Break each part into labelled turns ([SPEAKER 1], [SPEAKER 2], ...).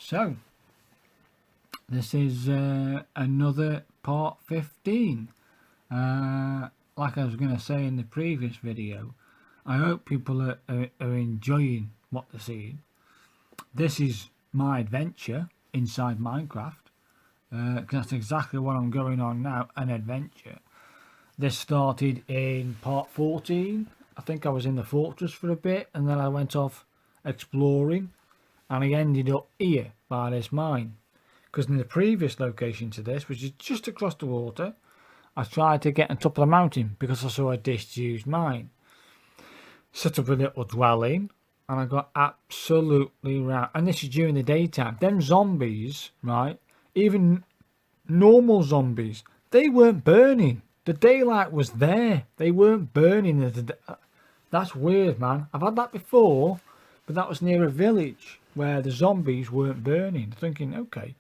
[SPEAKER 1] So, this is another part 15. Like I was going to say in the previous video, I hope people are enjoying what they're seeing. This is my adventure inside Minecraft, because that's exactly what I'm going on now, an adventure. This started in part 14. I think I was in the fortress for a bit, and then I went off exploring, and I ended up here by this mine. Because in the previous location to this, which is just across the water, I tried to get on top of the mountain because I saw a disused mine. Set up a little dwelling, and I got absolutely right. And this is during the daytime. Them zombies, right? Even normal zombies, they weren't burning. The daylight was there. They weren't burning. That's weird, man. I've had that before, but that was near a village where the zombies weren't burning. Thinking, okay,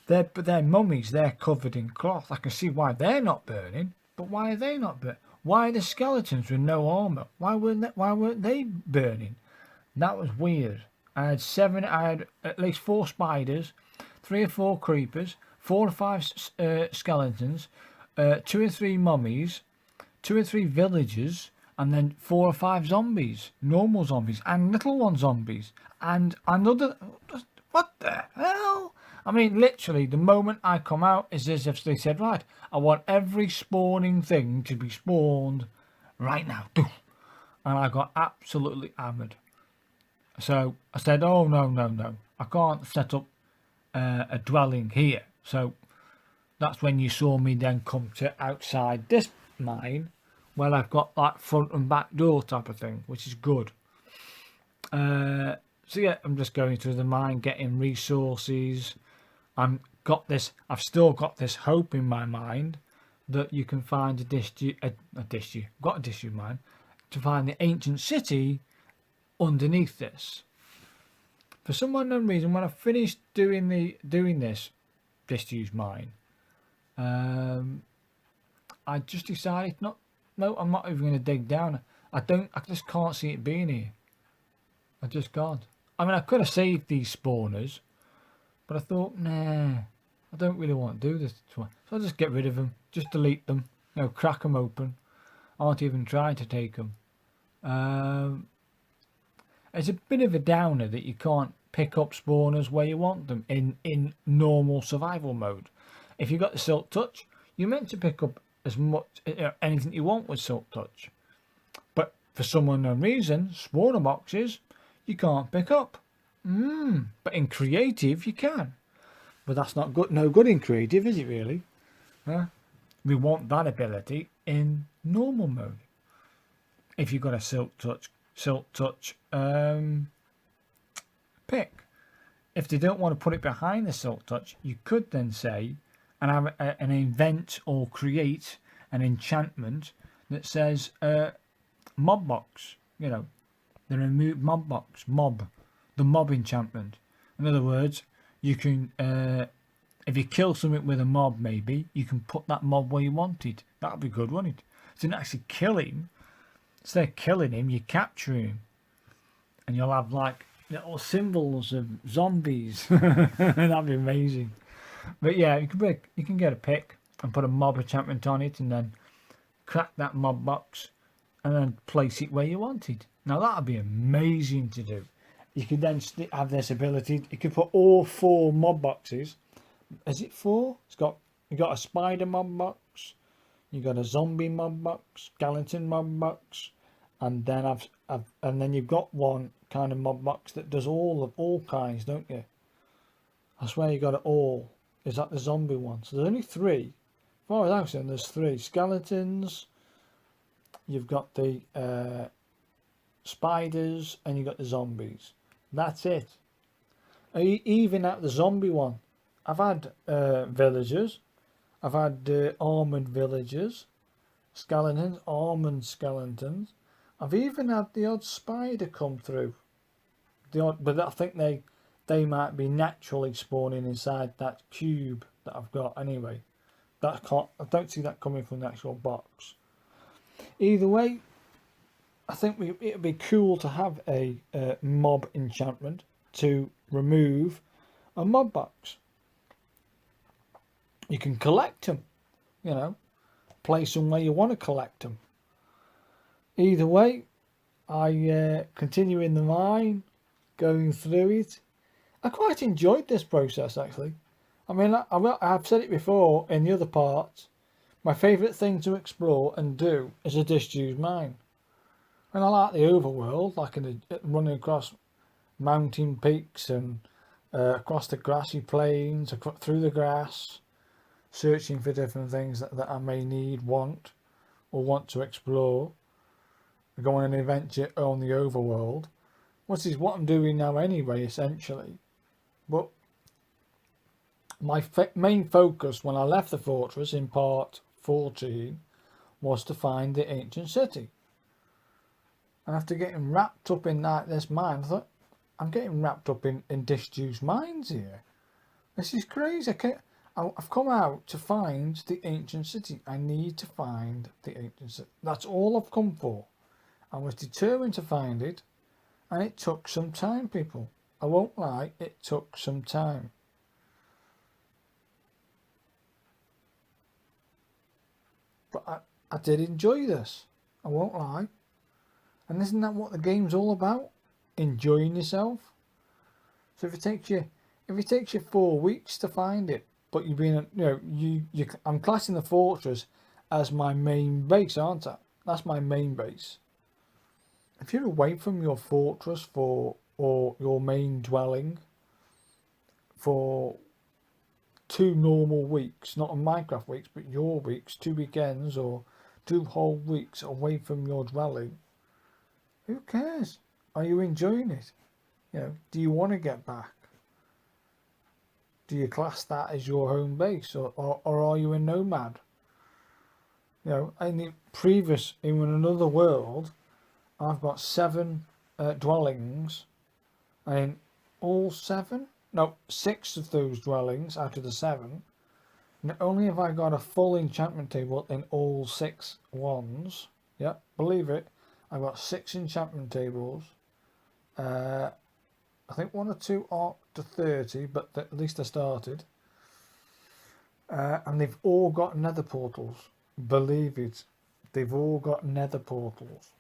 [SPEAKER 1] but they're mummies. They're covered in cloth. I can see why they're not burning, but why are they not burning? Why are the skeletons with no armor? Why weren't they burning? That was weird. I had at least 4 spiders, 3 or 4 creepers, 4 or 5 skeletons, 2 or 3 mummies, 2 or 3 villagers, and then 4 or 5 zombies, normal zombies, and little one zombies, and another. What the hell? I mean, literally, the moment I come out is as if they said, right, I want every spawning thing to be spawned right now. And I got absolutely hammered. So I said, oh, no. I can't set up a dwelling here. So that's when you saw me then come to outside this mine, where I've got like front and back door type of thing, which is good. So yeah, I'm just going through the mine, getting resources. I've still got this hope in my mind that you can find a disused mine, to find the ancient city underneath this. For some unknown reason, when I finished doing this disused mine, I just decided no, I'm not even going to dig down. I just can't see it being here. I just can't. I mean, I could have saved these spawners, but I thought, nah, I don't really want to do this. So I'll just get rid of them, just delete them, crack them open. I won't even try to take them. It's a bit of a downer that you can't pick up spawners where you want them in normal survival mode. If you've got the Silk Touch, you're meant to pick up as much anything you want with Silk Touch. But for some unknown reason, spawner boxes you can't pick up. But in creative you can. But that's not good. No good in creative, is it really? We want that ability in normal mode. If you've got a Silk Touch pick. If they don't want to put it behind the Silk Touch, you could then say and have an invent or create an enchantment that says mob box. The remove mob box, the mob enchantment. In other words, you can if you kill something with a mob, maybe you can put that mob where you want it. That'd be good, wouldn't it? So you don't actually kill him. Instead of killing him, you capture him, and you'll have like little symbols of zombies. That'd be amazing. But yeah, you can get a pick and put a mob enchantment on it, and then crack that mob box, and then place it where you want it. Now that'd be amazing to do. You could then have this ability. You could put all 4 mob boxes. Is it 4? You got a spider mob box. You got a zombie mob box, skeleton mob box, and then and then you've got one kind of mob box that does all kinds, don't you? I swear you got it all. Is that the zombie one? So there's only 3. As far as I'm saying, there's 3 skeletons. You've got the spiders, and you've got the zombies. That's it. Even at the zombie one, I've had villagers. I've had armoured villagers, skeletons, armoured skeletons. I've even had the odd spider come through. But I think they might be naturally spawning inside that cube that I've got anyway. I don't see that coming from the actual box. Either way, I think it'd be cool to have a mob enchantment to remove and mod packs. You can collect them, you know, place them where you want to collect them. Either way, I continue in the mine, going through it. I quite enjoyed this process, actually. I mean, I've said it before in the other parts. My favourite thing to explore and do is a disused mine. And I like the overworld, like running across mountain peaks and across the grassy plains, through the grass, searching for different things that I may need, want to explore. Go on an adventure on the overworld, which is what I'm doing now anyway, essentially. But my main focus when I left the fortress in part 14 was to find the ancient city. And after getting wrapped up in this mine, I thought, I'm getting wrapped up in disused mines here. This is crazy. I've come out to find the ancient city. I need to find the ancient city. That's all I've come for. I was determined to find it, and it took some time, people. I won't lie, it took some time. But I did enjoy this. I won't lie. And isn't that what the game's all about? Enjoying yourself. So if it takes you 4 weeks to find it, but you've been, I'm classing the fortress as my main base, aren't I? That's my main base. If you're away from your fortress or your main dwelling for 2 normal weeks, not Minecraft weeks, but your weeks, 2 weekends or 2 whole weeks away from your dwelling, who cares? Are you enjoying it? Do you want to get back? Do you class that as your home base, or are you a nomad? In another world, I've got 7 dwellings, and all 6 of those dwellings out of the 7, not only have I got a full enchantment table in all 6 ones, believe it, I've got 6 enchantment tables. I think 1 or 2 are to 30, but at least I started. And they've all got nether portals. Believe it, they've all got nether portals.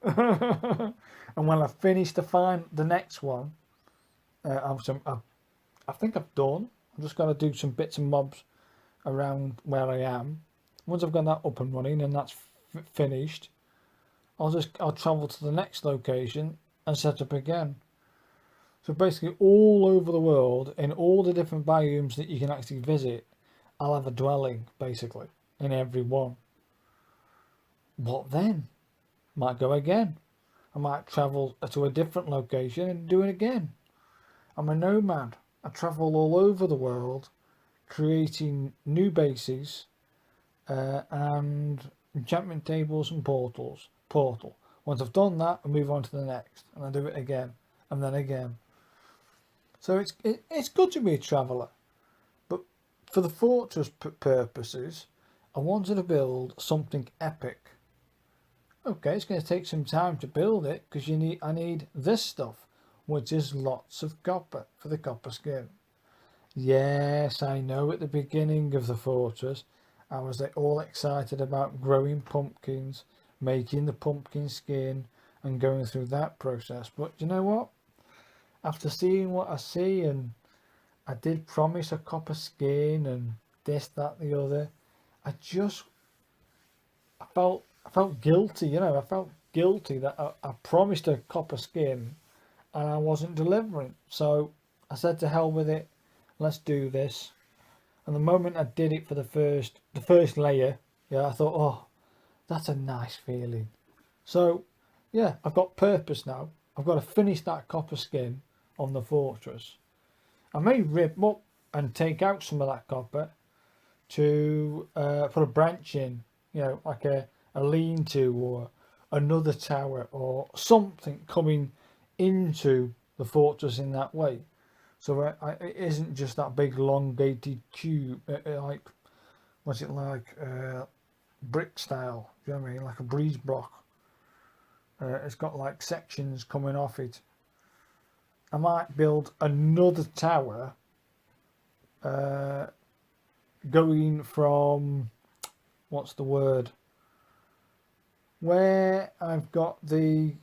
[SPEAKER 1] And when I finish to find the next one, I think I've done. I'm just going to do some bits and bobs around where I am. Once I've got that up and running and that's finished, I'll travel to the next location and set up again. So basically all over the world, in all the different biomes that you can actually visit, I'll have a dwelling basically in every one. What then? Might go again. I might travel to a different location and do it again. I'm a nomad. I travel all over the world, creating new bases and enchantment tables and portals. Once I've done that, I move on to the next, and I do it again and then again. So it's good to be a traveller, but for the fortress purposes, I wanted to build something epic. Okay, it's going to take some time to build it because I need this stuff, which is lots of copper for the copper skin. Yes, I know at the beginning of the fortress, I was all excited about growing pumpkins, making the pumpkin skin and going through that process. But you know what? After seeing what I see, and I did promise a copper skin and this, that, the other, I felt guilty, I felt guilty that I promised a copper skin and I wasn't delivering. So I said to hell with it, let's do this. And the moment I did it for the first layer, I thought, oh, that's a nice feeling. So I've got purpose now. I've got to finish that copper skin on the fortress. I may rip up and take out some of that copper to put a branch in, like a lean-to or another tower or something coming into the fortress in that way. So it isn't just that big elongated cube, like, what's it like, brick style, do you know what I mean, like a breeze block. It's got like sections coming off it. I might build another tower going from, what's the word, where I've got the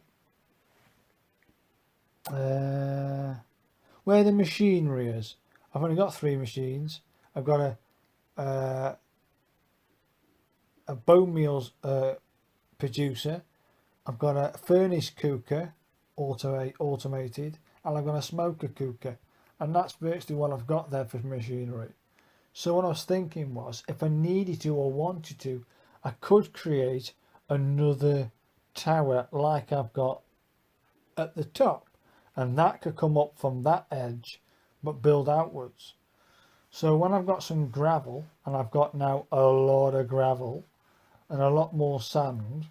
[SPEAKER 1] where the machinery is. I've only got 3 machines. I've got a bone meals producer. I've got a furnace cooker, automated, and I've got a smoker cooker, and that's virtually what I've got there for machinery. So what I was thinking was, if I needed to or wanted to, I could create another tower like I've got at the top, and that could come up from that edge but build outwards. So when I've got some gravel, and I've got now a lot of gravel and a lot more sand,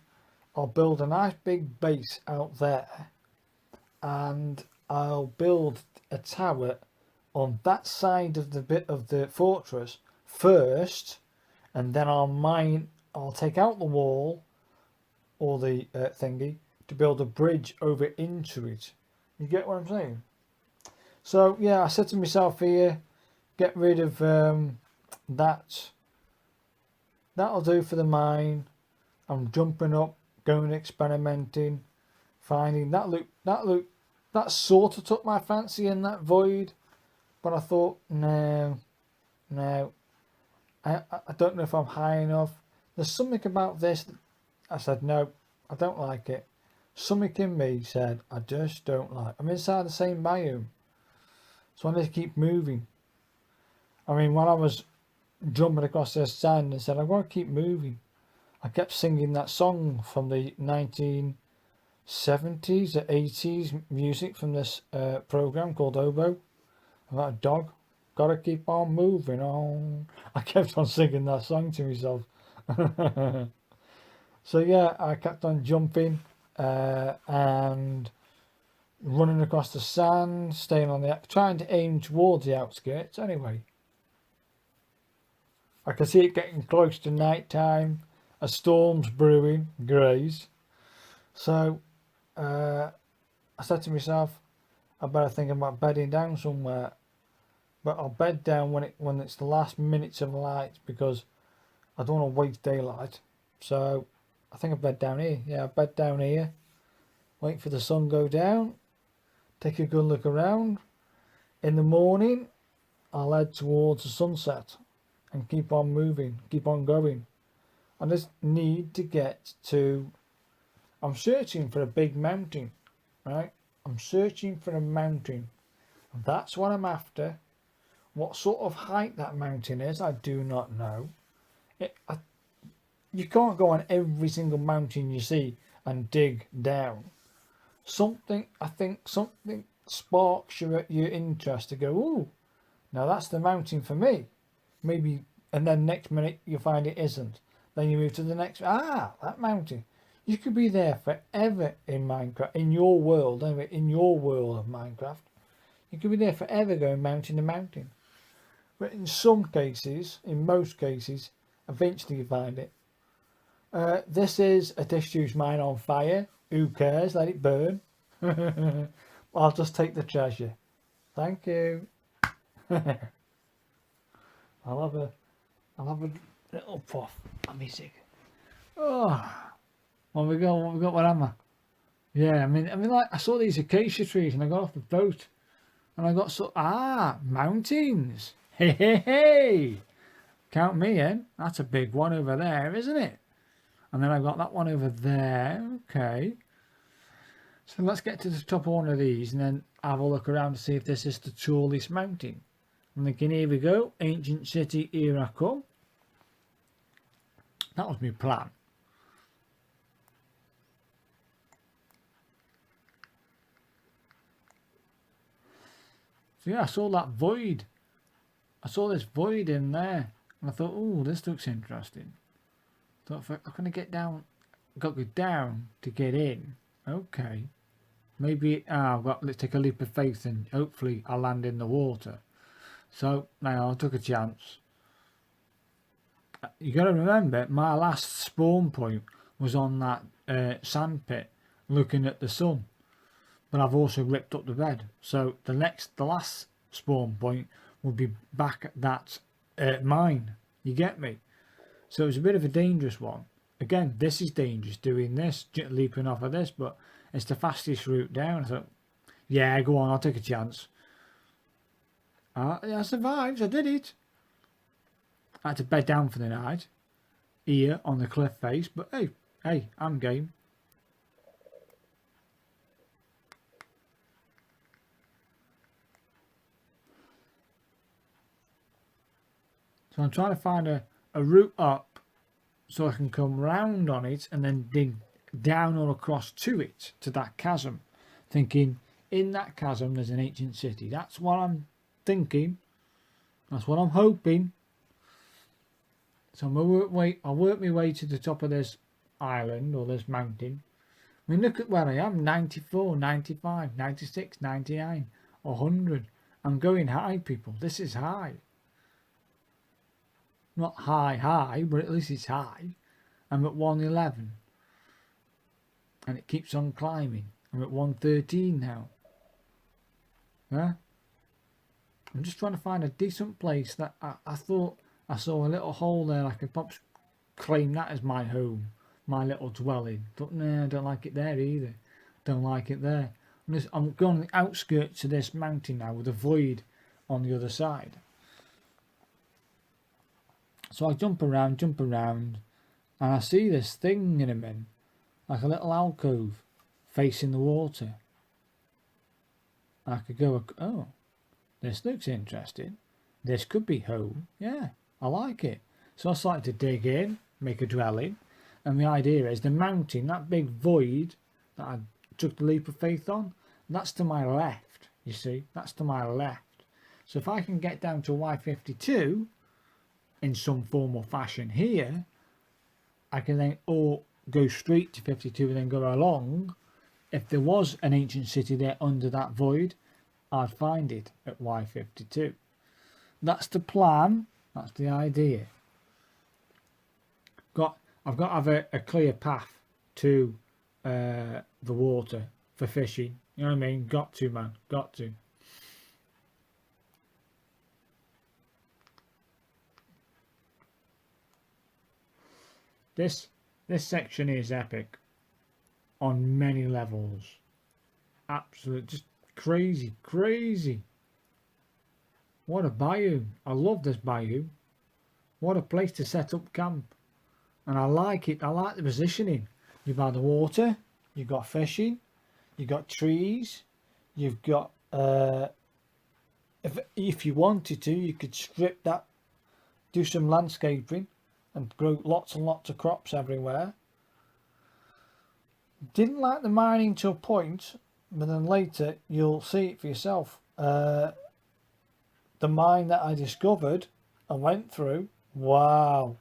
[SPEAKER 1] I'll build a nice big base out there, and I'll build a tower on that side of the bit of the fortress first, and then I'll take out the wall or the thingy to build a bridge over into it. You get what I'm saying? So yeah, I said to myself here, get rid of that. That'll do for the mine. I'm jumping up, going experimenting, finding that sort of took my fancy in that void, but I thought no, I don't know if I'm high enough. There's something about this. I said no, I don't like it. Something in me said I just don't like. I'm inside the same biome, so I need to keep moving. I mean, when I was jumping across this sand and said I'm going to keep moving, I kept singing that song from the 1970s or 80s music from this program called Oboe, about a dog. Gotta keep on moving on. I kept on singing that song to myself. So yeah, I kept on jumping and running across the sand, staying on trying to aim towards the outskirts. Anyway, I can see it getting close to night time. A storm's brewing, greys. So I said to myself, I better think about bedding down somewhere. But I'll bed down when it's the last minutes of light, because I don't want to waste daylight. So I think I'll bed down here. Yeah, I'll bed down here. Wait for the sun go down. Take a good look around. In the morning, I'll head towards the sunset and keep on moving, keep on going. I just need to get to... I'm searching for a big mountain, right? I'm searching for a mountain. That's what I'm after. What sort of height that mountain is, I do not know. You can't go on every single mountain you see and dig down. I think something sparks your interest to go, ooh, now that's the mountain for me. Maybe, and then next minute you find it isn't. Then you move to the next, that mountain. You could be there forever in Minecraft, in your world, anyway, in your world of Minecraft. You could be there forever going mountain to mountain. But in some cases, in most cases, eventually you find it. This is a disused mine on fire. Who cares? Let it burn. I'll just take the treasure. Thank you. I'll have a little puff. Let me see. Oh, what we got? What am I? Yeah, I mean, like I saw these acacia trees and I got off the boat and I got mountains. Hey. Count me in. That's a big one over there, isn't it? And then I've got that one over there. Okay. So let's get to the top of one of these and then have a look around to see if this is the tallest mountain. I'm thinking, here we go. Ancient city, here I come. That was my plan. So yeah, I saw that void. I saw this void in there. And I thought, oh, this looks interesting. Thought, if I'm going to get down, I've got to go down to get in. Okay. Maybe, let's take a leap of faith and hopefully I'll land in the water. So, now I took a chance. You got to remember, my last spawn point was on that sand pit, looking at the sun. But I've also ripped up the bed. So the last spawn point would be back at that mine. You get me? So it was a bit of a dangerous one. Again, this is dangerous doing this, leaping off of this, but it's the fastest route down. I thought, yeah, go on, I'll take a chance. I survived, I did it. I had to bed down for the night, here on the cliff face, but hey, I'm game. So I'm trying to find a route up so I can come round on it and then dig down or across to it, to that chasm. Thinking, in that chasm there's an ancient city. That's what I'm thinking. That's what I'm hoping. So I'll work my way to the top of this island or this mountain. I mean, look at where I am. 94, 95, 96, 99, 100. I'm going high, people. This is high. Not high, but at least it's high. I'm at 111. And it keeps on climbing. I'm at 113 now. Yeah? I'm just trying to find a decent place that I thought I saw a little hole there. I could perhaps claim that as my home, my little dwelling. But no, I don't like it there either. Don't like it there. I'm going on the outskirts of this mountain now with a void on the other side. So I jump around, and I see this thing in a minute, like a little alcove facing the water. I could go, oh, this looks interesting. This could be home. Yeah, I like it. So I started to dig in, make a dwelling, and the idea is the mountain, that big void that I took the leap of faith on, that's to my left, you see, that's to my left. So if I can get down to Y52 in some form or fashion here, I can then or go straight to 52 and then go along. If there was an ancient city there under that void, I'd find it at Y52. That's the plan. That's the idea. I've got to have a clear path to the water for fishing. You know what I mean? Got to, man. Got to. This section is epic on many levels. Absolute, just crazy. What a biome. I love this biome. What a place to set up camp. And I like it. I like the positioning. You've had the water, you've got fishing, you've got trees, you've got if you wanted to, you could strip that, do some landscaping and grow lots and lots of crops everywhere. Didn't like the mining to a point, but then later you'll see it for yourself. The mine that I discovered and went through, wow,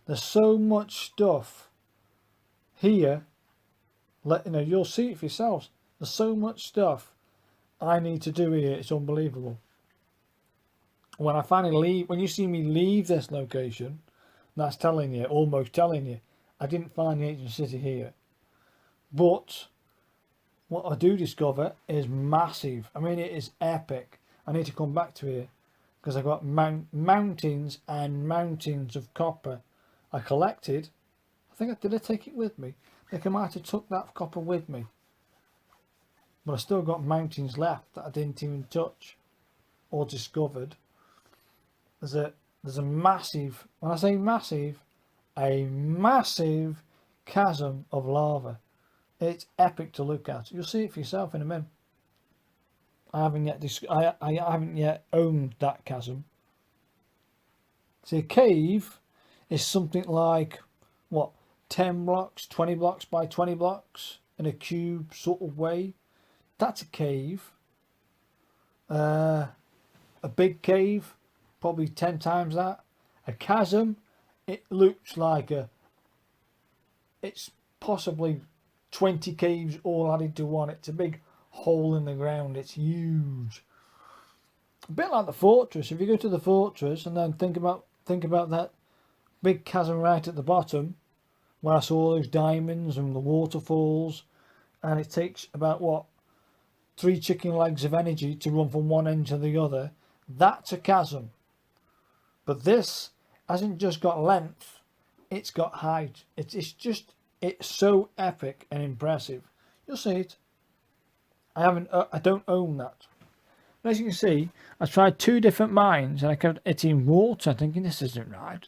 [SPEAKER 1] there's so much stuff here. You'll see it for yourselves. There's so much stuff I need to do here. It's unbelievable. When I finally leave, when you see me leave this location, that's telling you, almost telling you, I didn't find the ancient city here. But what I do discover is massive. I mean, it is epic. I need to come back to here because I've got mountains and mountains of copper I collected. Did I take it with me? I think I might have took that copper with me. But I still got mountains left that I didn't even touch or discovered. There's a massive, when I say massive, a massive chasm of lava. It's epic to look at. You'll see it for yourself in a minute. I haven't yet owned that chasm. See, a cave is something like, what, 10 blocks, 20 blocks by 20 blocks in a cube sort of way. That's a cave. A big cave, probably 10 times that. A chasm, it looks like it's possibly 20 caves all added to one. It's a big hole in the ground. It's huge. A bit like the fortress. If you go to the fortress and then think about that big chasm right at the bottom, where I saw all those diamonds and the waterfalls, and it takes about 3 chicken legs of energy to run from one end to the other. That's a chasm. But this hasn't just got length, it's got height. It's so epic and impressive. You'll see it. I don't own that. As you can see, I tried 2 different mines and I kept hitting water, thinking this isn't right.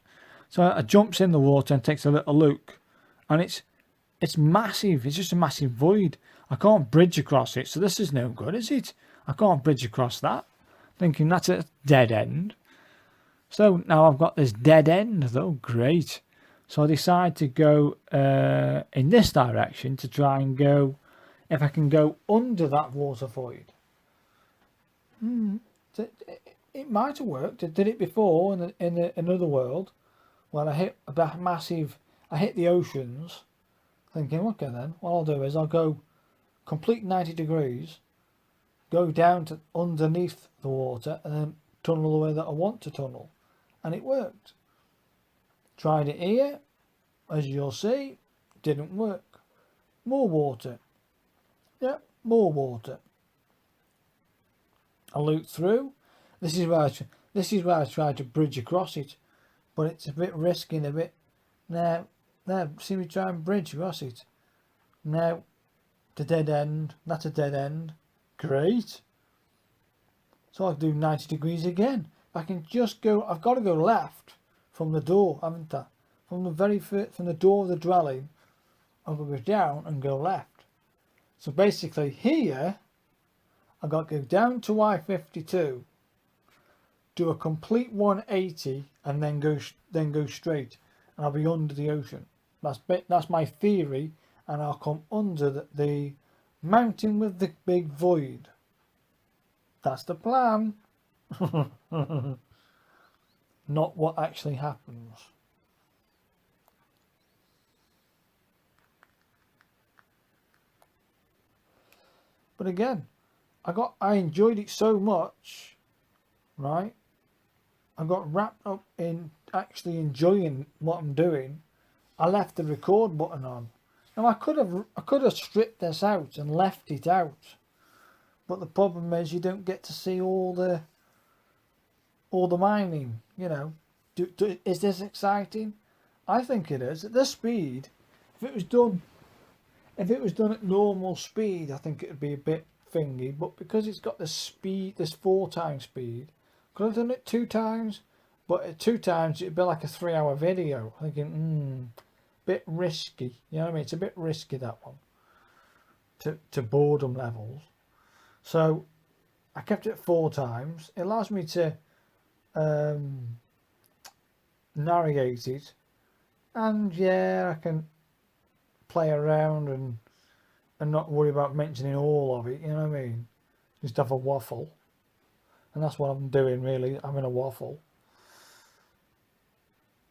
[SPEAKER 1] So I jumps in the water and takes a little look, and it's massive. It's just a massive void. I can't bridge across it, so this is no good, is it? I can't bridge across that. Thinking that's a dead end. So now I've got this dead end, though. Great. So I decide to go in this direction to try and go, if I can go under that water void. It might have worked. I did it before in another world. When I hit I hit the oceans, thinking, okay then, what I'll do is I'll go complete 90 degrees, go down to underneath the water, and then tunnel the way that I want to tunnel. And it worked. Tried it here, as you'll see, didn't work. More water. Yep, more water. I looped through. This is where I tried to bridge across it, but it's a bit risky and a bit. Now, see me try and bridge across it. Now, the dead end. That's a dead end. Great. So I'll do 90 degrees again. I can just go. I've got to go left from the door, haven't I? From the door of the dwelling, I'll go down and go left. So basically here, I've got to go down to Y52, do a complete 180, and then go straight, and I'll be under the ocean. That's my theory, and I'll come under the mountain with the big void. That's the plan. Not what actually happens. But again, I enjoyed it so much, right? I got wrapped up in actually enjoying what I'm doing. I left the record button on. Now I could have stripped this out and left it out, but the problem is you don't get to see all the mining. You know, is this exciting? I think it is. At this speed, if it was done at normal speed, I think it would be a bit thingy. But because it's got this speed, this 4 times speed, could have done it 2 times. But at 2 times, it'd be like a 3-hour video. Thinking, bit risky. You know what I mean? It's a bit risky, that one. To boredom levels. So I kept it 4 times. It allows me to navigate it, and yeah, I can play around and not worry about mentioning all of it. You know what I mean? Just have a waffle, and that's what I'm doing really. I'm in a waffle.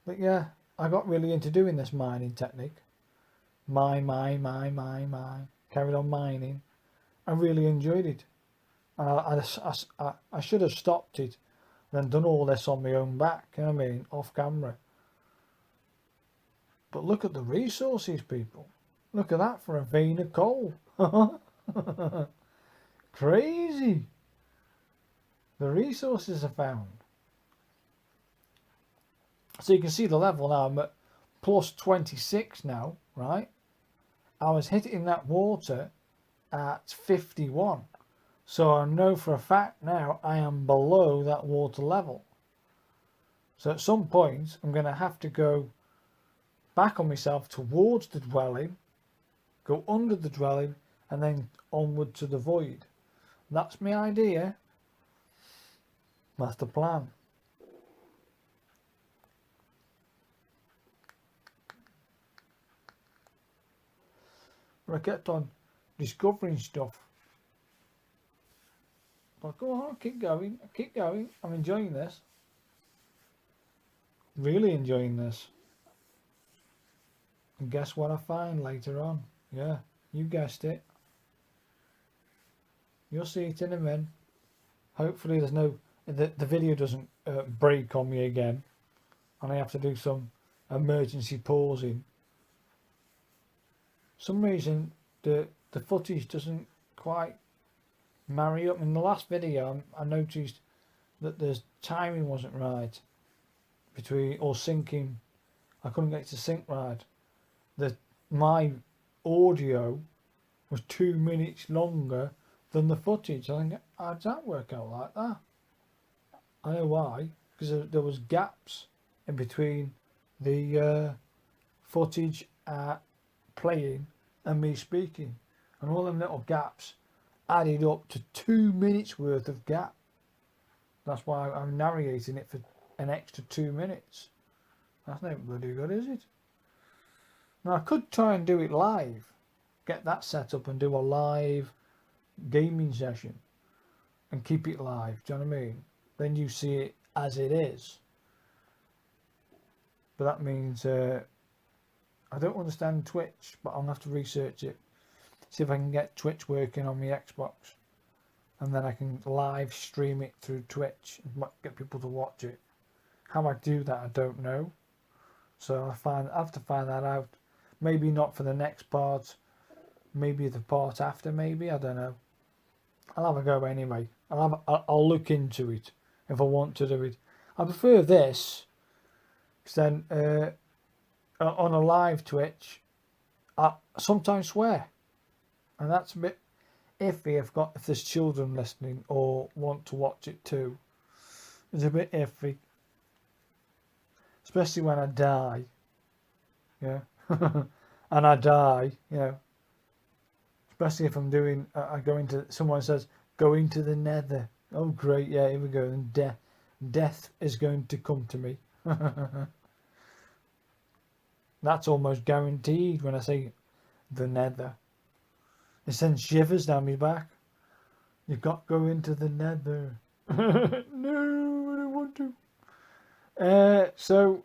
[SPEAKER 1] But yeah, I got really into doing this mining technique. Mine. Carried on mining. I really enjoyed it. And I should have stopped it and then done all this on my own back, you know what I mean, off camera. But look at the resources, people. Look at that for a vein of coal. Crazy. The resources are found. So you can see the level now. I'm at plus 26 now, right? I was hitting that water at 51. So I know for a fact now I am below that water level. So at some point I'm going to have to go back on myself towards the dwelling, go under the dwelling, and then onward to the void. That's my idea. That's the plan. But I kept on discovering stuff. But go on, keep going, I'm enjoying this. Really enjoying this. And guess what I find later on? Yeah, you guessed it. You'll see it in a minute. Hopefully there's no, the video doesn't break on me again, and I have to do some emergency pausing. For some reason the footage doesn't quite marry up. In the last video I noticed that the timing wasn't right between, or syncing. I couldn't get it to sync right. That my audio was 2 minutes longer than the footage. I think, how does that work out like that? I know why, because there was gaps in between the footage playing and me speaking, and all them little gaps added up to 2 minutes worth of gap. That's why I'm narrating it for an extra 2 minutes. That's not bloody good, is it? Now I could try and do it live, get that set up and do a live gaming session and keep it live. Do you know what I mean? Then you see it as it is. But that means I don't understand Twitch, but I'll have to research it. See if I can get Twitch working on my Xbox, and then I can live stream it through Twitch and get people to watch it. How I do that, I don't know. So I have to find that out. Maybe not for the next part. Maybe the part after. Maybe, I don't know. I'll have a go anyway. I'll look into it if I want to do it. I prefer this, because then on a live Twitch, I sometimes swear, and that's a bit iffy if there's children listening or want to watch it too. It's a bit iffy, especially when I die. Yeah, and I die. You know, especially if I'm doing. I go into. Someone says go into the nether. Oh great, yeah, here we go. And death is going to come to me. That's almost guaranteed when I say the nether. It sends shivers down my back. You've got to go into the nether. No, I don't want to. So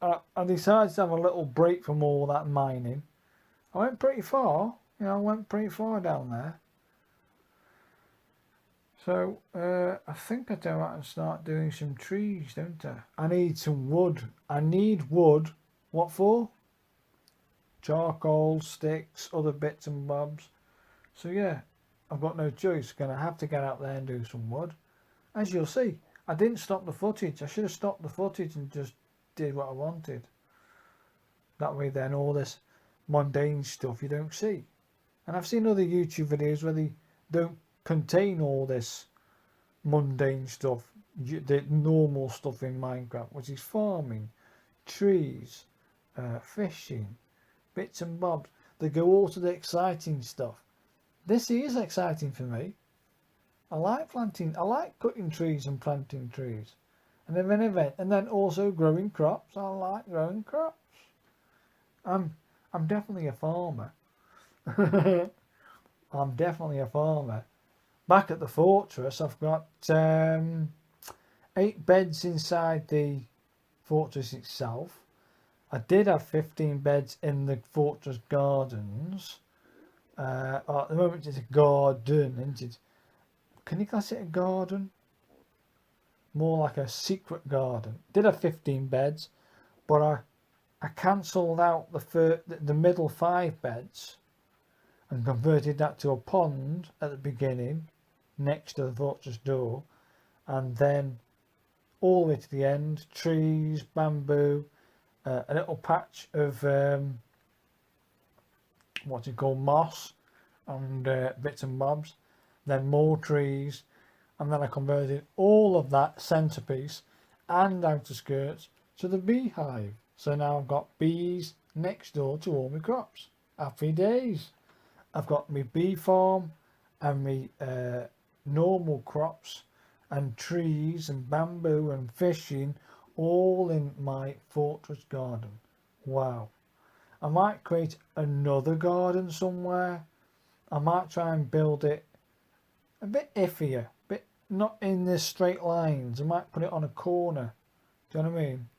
[SPEAKER 1] I decided to have a little break from all that mining. I went pretty far. You know, I went pretty far down there. So I think I do have to start doing some trees, don't I? I need some wood. I need wood. What for? Charcoal, sticks, other bits and bobs. So yeah, I've got no choice. Gonna have to get out there and do some wood. As you'll see, I didn't stop the footage. I should have stopped the footage and just did what I wanted. That way then all this mundane stuff you don't see. And I've seen other YouTube videos where they don't contain all this mundane stuff, the normal stuff in Minecraft, which is farming, trees, fishing, bits and bobs. They go all to the exciting stuff. This is exciting for me. I like planting. I like cutting trees and planting trees, and then also growing crops. I like growing crops. I'm definitely a farmer. I'm definitely a farmer. Back at the fortress, I've got 8 beds inside the fortress itself. I did have 15 beds in the fortress gardens. At the moment it's a garden, isn't it? Can you class it a garden? More like a secret garden. Did have 15 beds, but I cancelled out the middle 5 beds and converted that to a pond at the beginning next to the fortress door, and then all the way to the end, trees, bamboo, a little patch of what's it called, moss and bits and bobs, then more trees, and then I converted all of that centerpiece and outer skirts to the beehive. So now I've got bees next door to all my crops. Happy days. I've got my bee farm and my normal crops and trees and bamboo and fishing all in my fortress garden. Wow. I might create another garden somewhere. I might try and build it a bit iffier, bit not in the straight lines. I might put it on a corner. Do you know what I mean?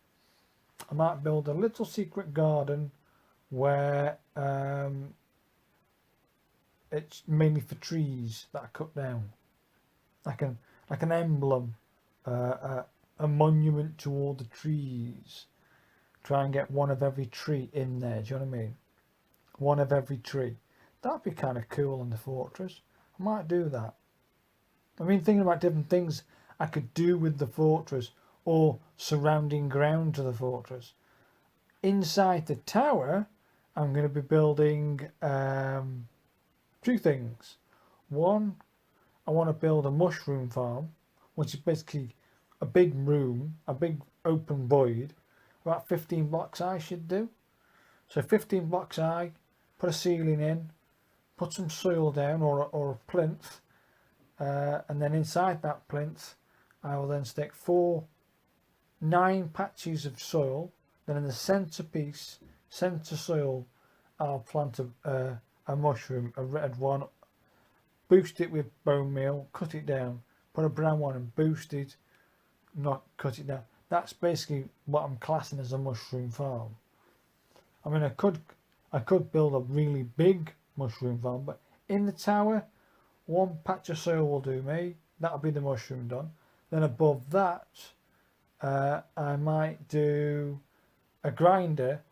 [SPEAKER 1] I might build a little secret garden where it's mainly for trees that I cut down, like an emblem, a monument to all the trees. Try and get one of every tree in there. Do you know what I mean? One of every tree. That'd be kind of cool in the fortress. I might do that. I've been thinking about different things I could do with the fortress or surrounding ground to the fortress. Inside the tower, I'm going to be building two things. One, I want to build a mushroom farm, which is basically a big room, a big open void, about 15 blocks high should do. So 15 blocks high, put a ceiling in, put some soil down or a plinth, and then inside that plinth I will then stick 9 patches of soil. Then in the centre soil, I'll plant a mushroom, a red one, boost it with bone meal, cut it down, put a brown one and boost it, not cut it down. That's basically what I'm classing as a mushroom farm. I mean, I could build a really big mushroom farm, but in the tower, 1 patch of soil will do me. That'll be the mushroom done. Then above that, I might do a grinder,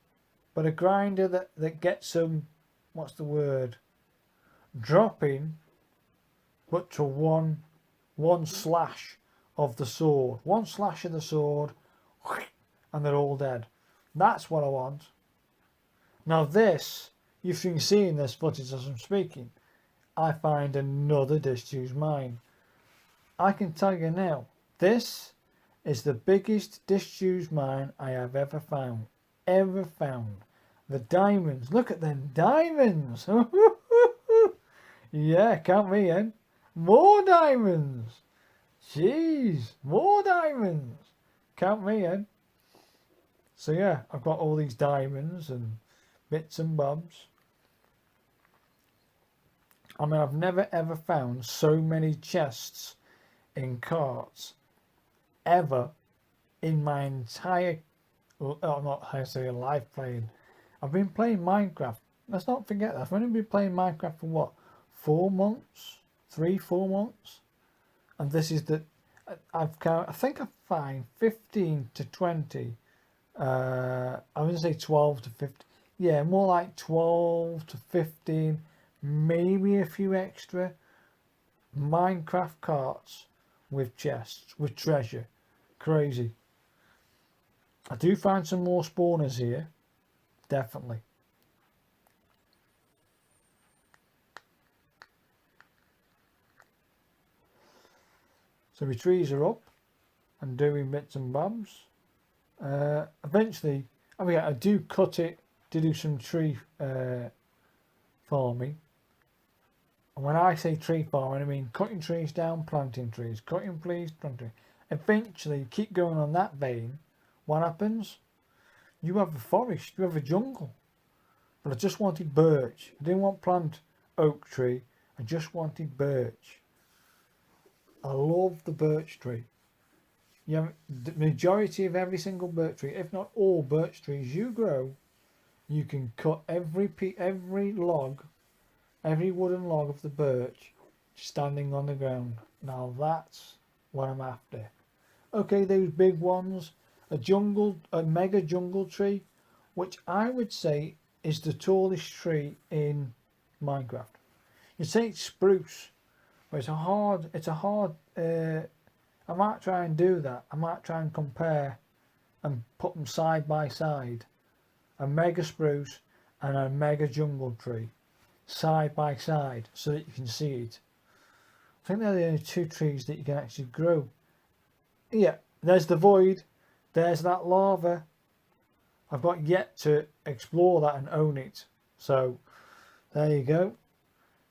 [SPEAKER 1] but a grinder that gets some, what's the word, dropping, but to one slash of the sword. 1 slash of the sword, and they're all dead. That's what I want. Now this, you've been seeing this footage as I'm speaking. I find another disused mine. I can tell you now, this is the biggest disused mine I have ever found. The diamonds, look at them diamonds. Yeah, count me in. More diamonds. Jeez, more diamonds. Count me in. So yeah, I've got all these diamonds and bits and bobs. I mean, I've never ever found so many chests in carts ever in my entire, not how to say, life playing. I've been playing Minecraft. Let's not forget that. I've only been playing Minecraft for what, 4 months, 3-4 months, and this is the I think I find 15 to 20. I wouldn't say 12 to 15. Yeah, more like 12 to 15, maybe a few extra Minecraft carts with chests, with treasure. Crazy. I do find some more spawners here, definitely. So my trees are up and doing bits and bobs. Eventually, I do cut it to do some tree farming. And when I say tree farming, I mean cutting trees down, planting trees, cutting trees, planting. Eventually, keep going on that vein. What happens? You have a forest, you have a jungle. But I just wanted birch. I didn't want plant oak tree. I just wanted birch. I love the birch tree. You have the majority of every single birch tree, if not all birch trees you grow, you can cut every log, every wooden log of the birch standing on the ground. Now that's what I'm after. Okay, those big ones, a mega jungle tree, which I would say is the tallest tree in Minecraft. You say it's spruce, but it's a hard. I might try and do that. I might try and compare and put them side by side. A mega spruce and a mega jungle tree side by side so that you can see it. I think they're the only 2 trees that you can actually grow. Yeah, there's the void. There's that lava. I've got yet to explore that and own it. So there you go.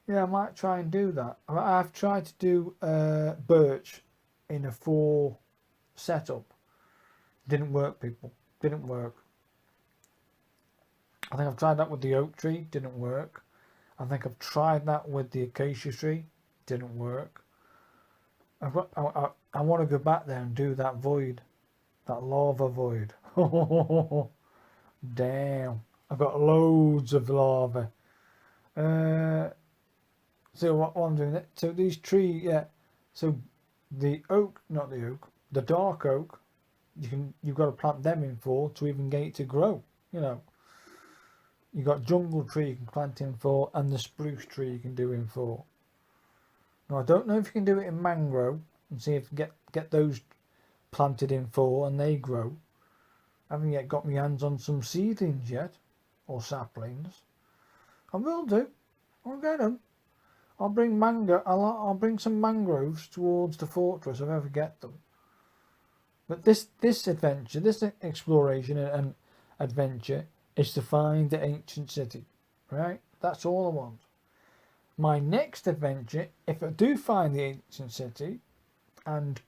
[SPEAKER 1] Yeah, I might try and do that. I've tried to do birch in a 4 setup. Didn't work, people. Didn't work. I think I've tried that with the oak tree. Didn't work. I think I've tried that with the acacia tree. Didn't work. I want to go back there and do that void. That lava void. Damn. I've got loads of lava. So what I'm doing, so these trees, yeah, so the oak, not the oak, the dark oak, you've got to plant them in 4 to even get it to grow, you know. You got jungle tree you can plant in 4 and the spruce tree you can do in 4. Now I don't know if you can do it in mangrove and see if you get those planted in full and they grow. I haven't yet got my hands on some seedlings yet, or saplings. I will do. I'll get them. I'll bring some mangroves towards the fortress if I ever get them. But this adventure, this exploration and adventure is to find the ancient city, right? That's all I want. My next adventure, if I do find the ancient city and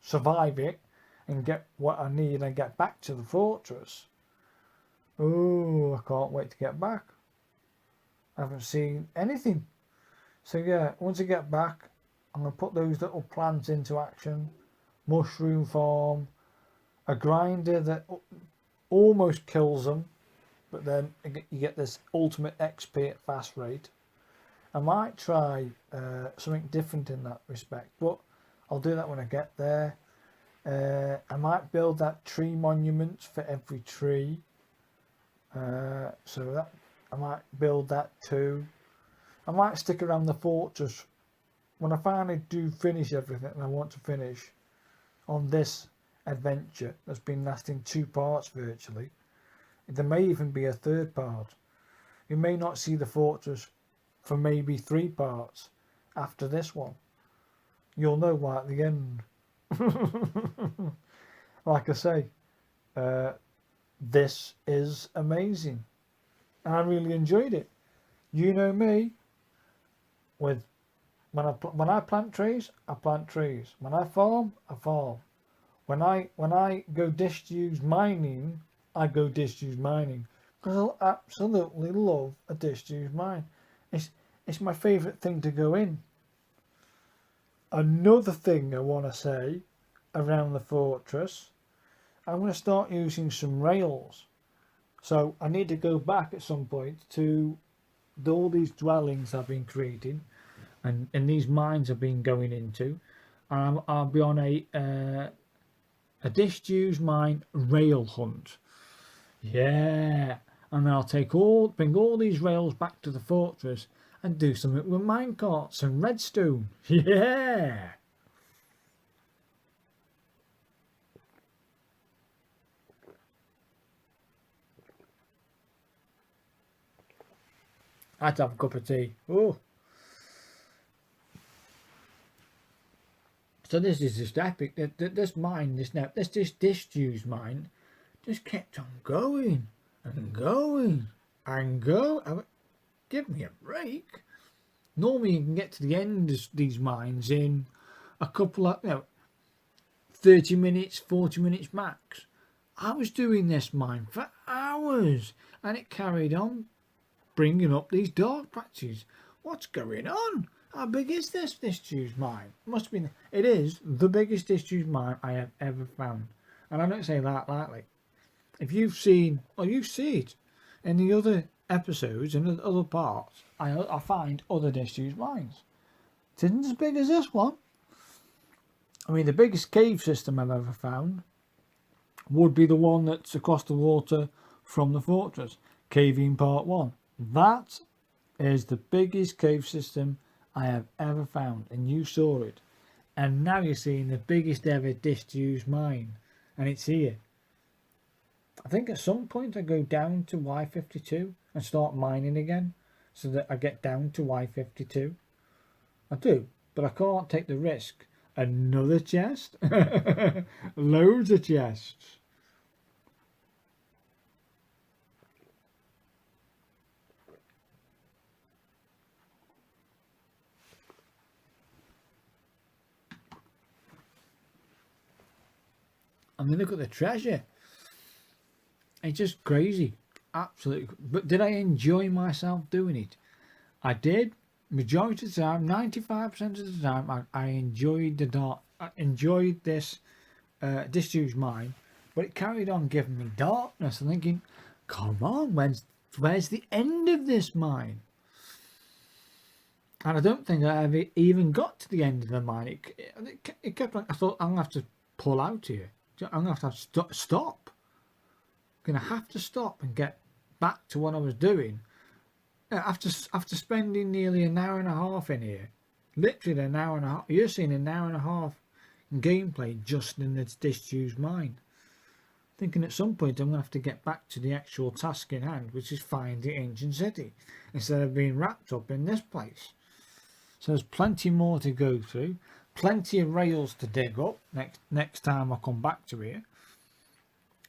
[SPEAKER 1] survive it and get what I need and get back to the fortress, oh, I can't wait to get back. I haven't seen anything. So yeah, once I get back, I'm going to put those little plants into action. Mushroom farm, a grinder that almost kills them, but then you get this ultimate XP at fast rate. I might try something different in that respect, but I'll do that when I get there. I might build that tree monument for every tree, so that I might build that too. I might stick around the fortress when I finally do finish everything I want to finish on this adventure that's been lasting 2 parts virtually. There may even be a 3rd part. You may not see the fortress for maybe 3 parts after this one. You'll know why at the end. Like I say, this is amazing and I really enjoyed it. You know me, with when I plant trees, I plant trees. When I farm, I farm. When I go disused mining, I go disused mining, because I absolutely love a disused mine. It's my favourite thing to go in. Another thing I want to say around the fortress, I'm going to start using some rails. So I need to go back at some point to all these dwellings I've been creating and these mines I've been going into. And I'll be on a disused mine rail hunt. Yeah. And then I'll bring all these rails back to the fortress and do something with minecarts and redstone. Yeah. I had to have a cup of tea. Oh. So this is just epic. This mine, this disused mine, just kept on going and going and go. Give me a break. Normally you can get to the end of these mines in a couple of 30 minutes, 40 minutes max. I was doing this mine for hours and it carried on bringing up these dark patches. What's going on? How big is this disused mine? It is the biggest disused mine I have ever found. And I don't say that lightly. If you've seen, or you see it in the other episodes and the other parts, I find other disused mines. It isn't as big as this one. I mean, the biggest cave system I've ever found would be the one that's across the water from the fortress, Caving Part 1. That is the biggest cave system I have ever found, and you saw it. And now you're seeing the biggest ever disused mine, and it's here. I think at some point I go down to Y52 and start mining again, so that I get down to Y52. I do, but I can't take the risk. Another chest? Loads of chests. I mean, look at the treasure. It's just crazy. Absolutely. But did I enjoy myself doing it? I did. Majority of the time, 95% of the time, I enjoyed I enjoyed this disused mine, but it carried on giving me darkness. I'm thinking, come on, where's the end of this mine? And I don't think I ever even got to the end of the mine. It kept on. I thought, I'm gonna have to pull out here. I'm gonna have to stop. I'm gonna have to stop and get back to what I was doing. After spending nearly an hour and a half in here, Literally an hour and a half. You're seeing an hour and a half gameplay just in this disused mine. Thinking at some point I'm going to have to get back to the actual task in hand, which is find the ancient city, instead of being wrapped up in this place. So there's plenty more to go through, plenty of rails to dig up next time I come back to here,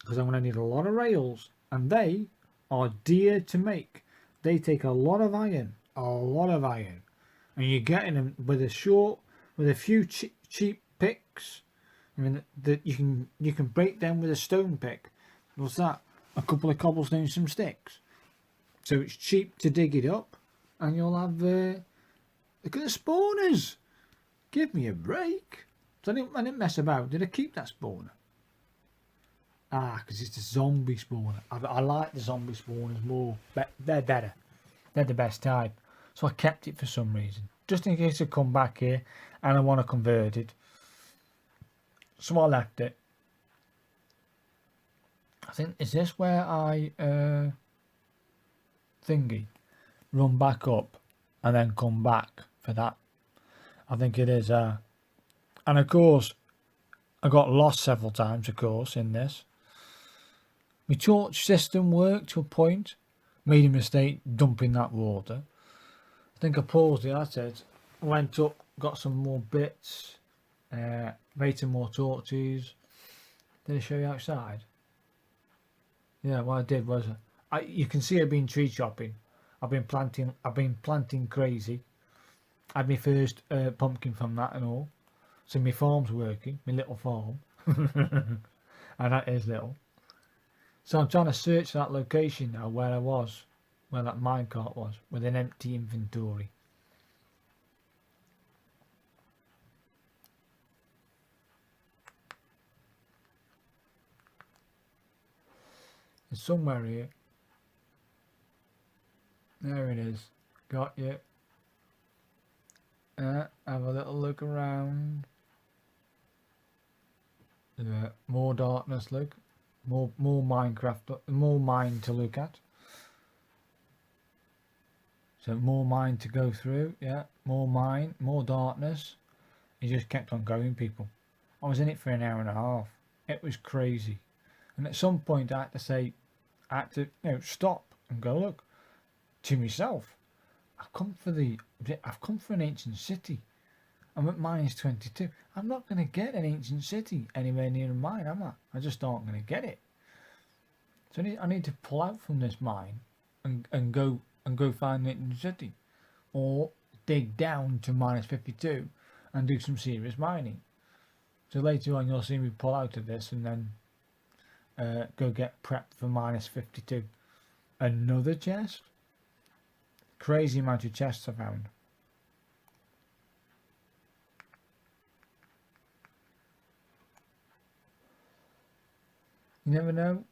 [SPEAKER 1] because I'm going to need a lot of rails, and they are dear to make. They take a lot of iron, and you're getting them with a few cheap picks. I mean, that you can break them with a stone pick. What's that? A couple of cobblestone, some sticks. So it's cheap to dig it up, and you'll have look at the spawners. Give me a break. So I didn't mess about. Did I keep that spawner? Because it's a zombie spawner. I like the zombie spawners more. They're better. They're the best type. So I kept it for some reason, just in case I come back here and I want to convert it. So I left it. I think, is this where I run back up and then come back for that? I think it is. And of course, I got lost several times, of course, in this. My torch system worked to a point. Made a mistake dumping that water. I think I paused it, that's it. Went up, got some more bits. Made some more torches. Did I show you outside? Yeah, what I did was, you can see I've been tree chopping. I've been planting crazy. I had my first pumpkin from that and all. So my farm's working, my little farm. And that is little. So I'm trying to search that location now where I was, where that minecart was, with an empty inventory. It's somewhere here. There it is. Got you. Have a little look around. More darkness, look. More Minecraft, more mine to look at. So more mine to go through, yeah. More mine, more darkness. It just kept on going, people. I was in it for an hour and a half. It was crazy. And at some point I had to stop and go look to myself. I've come for an ancient city. I'm at -22. I'm not going to get an ancient city anywhere near mine, am I? I just aren't going to get it. So I need to pull out from this mine and go find the ancient city, or dig down to -52 and do some serious mining. So later on you'll see me pull out of this and then go get prepped for -52. Another chest. Crazy amount of chests I found. You never know.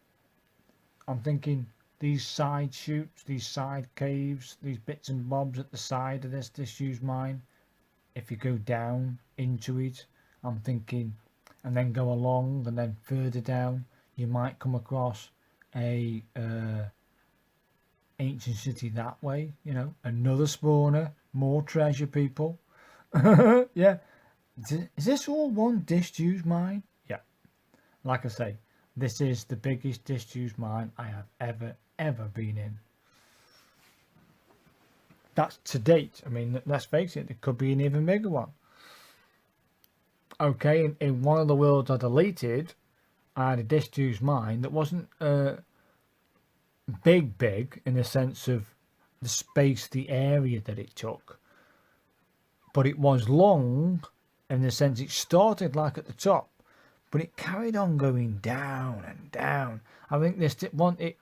[SPEAKER 1] I'm thinking these side chutes, these side caves, these bits and bobs at the side of this disused mine, if you go down into it, I'm thinking, and then go along and then further down, you might come across a ancient city that way, another spawner, more treasure, people. Yeah. Is this all one disused mine? Yeah. Like I say, this is the biggest disused mine I have ever been in. That's to date. I mean, let's face it, there could be an even bigger one. Okay, in one of the worlds I deleted, I had a disused mine that wasn't big in the sense of the space, the area that it took, but it was long in the sense it started like at the top, but it carried on going down and down. I think this one, it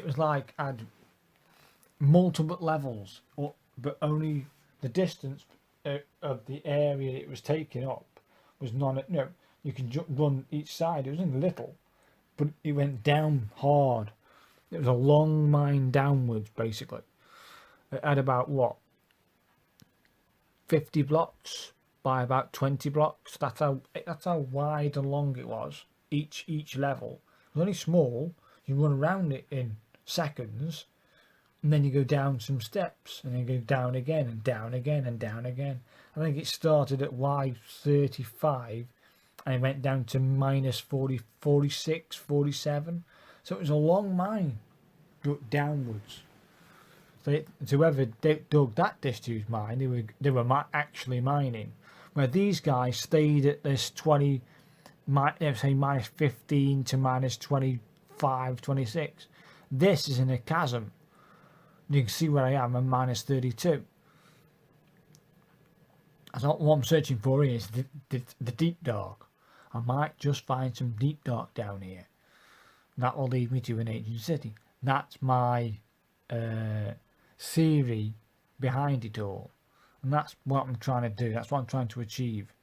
[SPEAKER 1] was like had multiple levels, but only the distance of the area it was taking up was you can run each side. It was only little, but it went down hard. It was a long mine downwards, basically. It had about 50 blocks by about 20 blocks. That's how wide and long it was. Each level. It was only small. You run around it in seconds. and then you go down some steps, and then go down again, and down again, and down again. I think it started at Y35, and it went down to minus 40, 46, 47. So it was a long mine downwards. So whoever dug that disused mine, they were actually mining. Where these guys stayed at this 20, let's say minus 15 to minus 25, 26. This is in a chasm. You can see where I am at minus 32. That's not what I'm searching for here, is the deep dark. I might just find some deep dark down here. That will lead me to an ancient city. That's my theory behind it all. And that's what I'm trying to do. That's what I'm trying to achieve.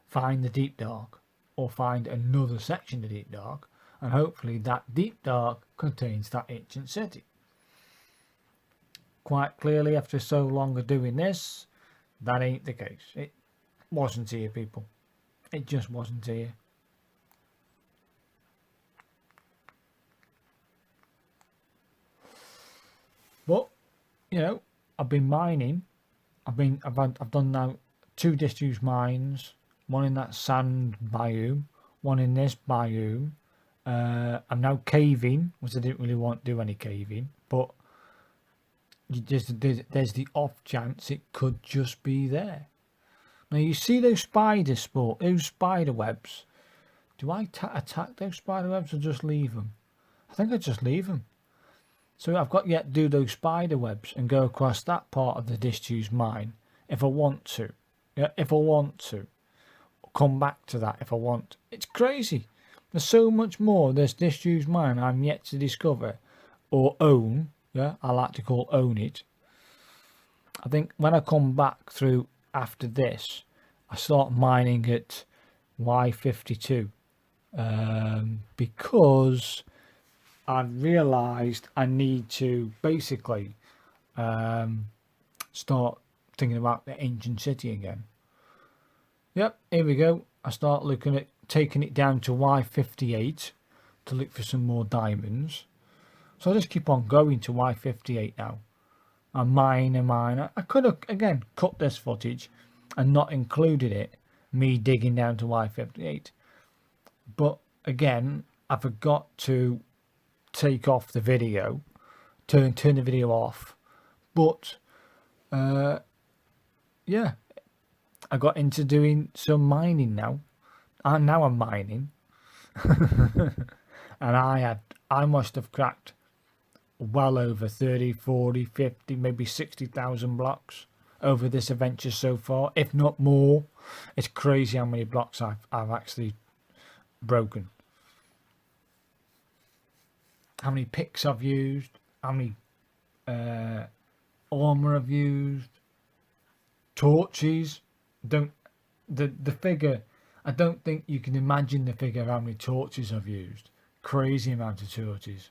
[SPEAKER 1] Find the deep dark, or find another section of deep dark, and hopefully that deep dark contains that ancient city. Quite clearly, after so long of doing this, that ain't the case. It wasn't here, people. It just wasn't here. But you know, I've been mining. I've done now 2 disused mines. One in that sand biome, one in this biome. I'm now caving, which I didn't really want to do any caving, but there's the off chance it could just be there. Now you see those those spider webs. Do I attack those spider webs or just leave them? I think I just leave them. So I've got yet to do those spider webs and go across that part of the disused mine if I want to. Yeah, if I want to. Come back to that if I want. It's crazy. There's so much more this disused mine I'm yet to discover or own. Yeah, I like to own it. I think when I come back through after this, I start mining at Y52 because I've realised I need to basically start thinking about the ancient city again. Yep, here we go. I start looking at taking it down to Y58 to look for some more diamonds. So I'll just keep on going to Y58 now. I mine. I could have, again, cut this footage and not included it, me digging down to Y58. But again, I forgot to take off the video, turn the video off. But, yeah, I got into doing some mining now. And now I'm mining. And I must have cracked well over 30, 40, 50, maybe 60,000 blocks over this adventure so far, if not more. It's crazy how many blocks I've actually broken. How many picks I've used, how many armor I've used, torches. The figure, I don't think you can imagine the figure of how many torches I've used. Crazy amount of torches.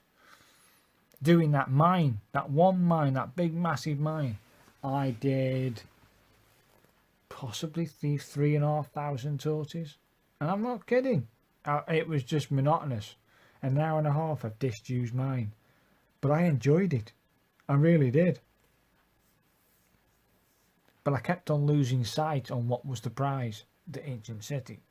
[SPEAKER 1] Doing that mine, that one mine, that big massive mine, I did possibly 3,500 torches, and I'm not kidding. It was just monotonous. An hour and a half of disused mine, but I enjoyed it. I really did. But I kept on losing sight on what was the prize, the ancient city.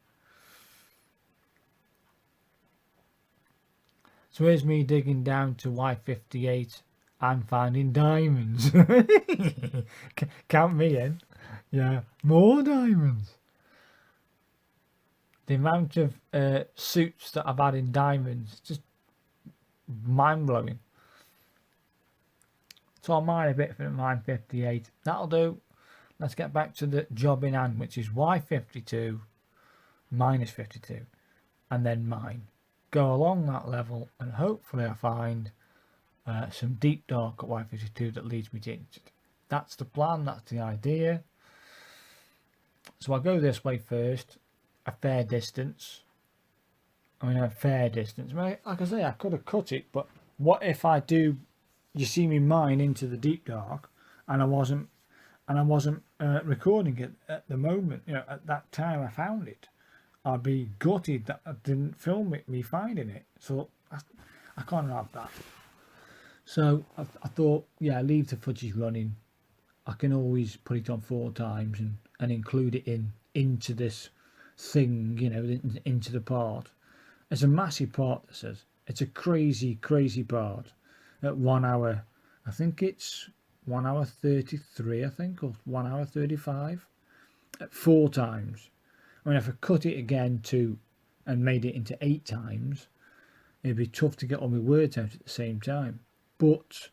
[SPEAKER 1] So here's me digging down to Y58 and finding diamonds. Count me in. Yeah, more diamonds. The amount of suits that I've had in diamonds, just mind-blowing. So I'll mine a bit for mine 58. That'll do. Let's get back to the job in hand, which is Y52 minus 52, and then mine. Go along that level, and hopefully I find some deep dark at Y52 that leads me to it. That's the plan. That's the idea. So I'll go this way first, a fair distance. A fair distance. Like I say, I could have cut it, but what if I do? You see me mine into the deep dark, and I wasn't recording it at the moment. At that time I found it. I'd be gutted that I didn't film it, me finding it. So I can't have that. So I thought, yeah, leave the footage running. I can always put it on 4x and include it into this thing, you know, into the part. It's a massive part, this is. It's a crazy, crazy part. At 1 hour, I think it's 1 hour 33, I think, or 1 hour 35. At 4x. I mean, if I cut it again and made it into 8x, it'd be tough to get all my words out at the same time. But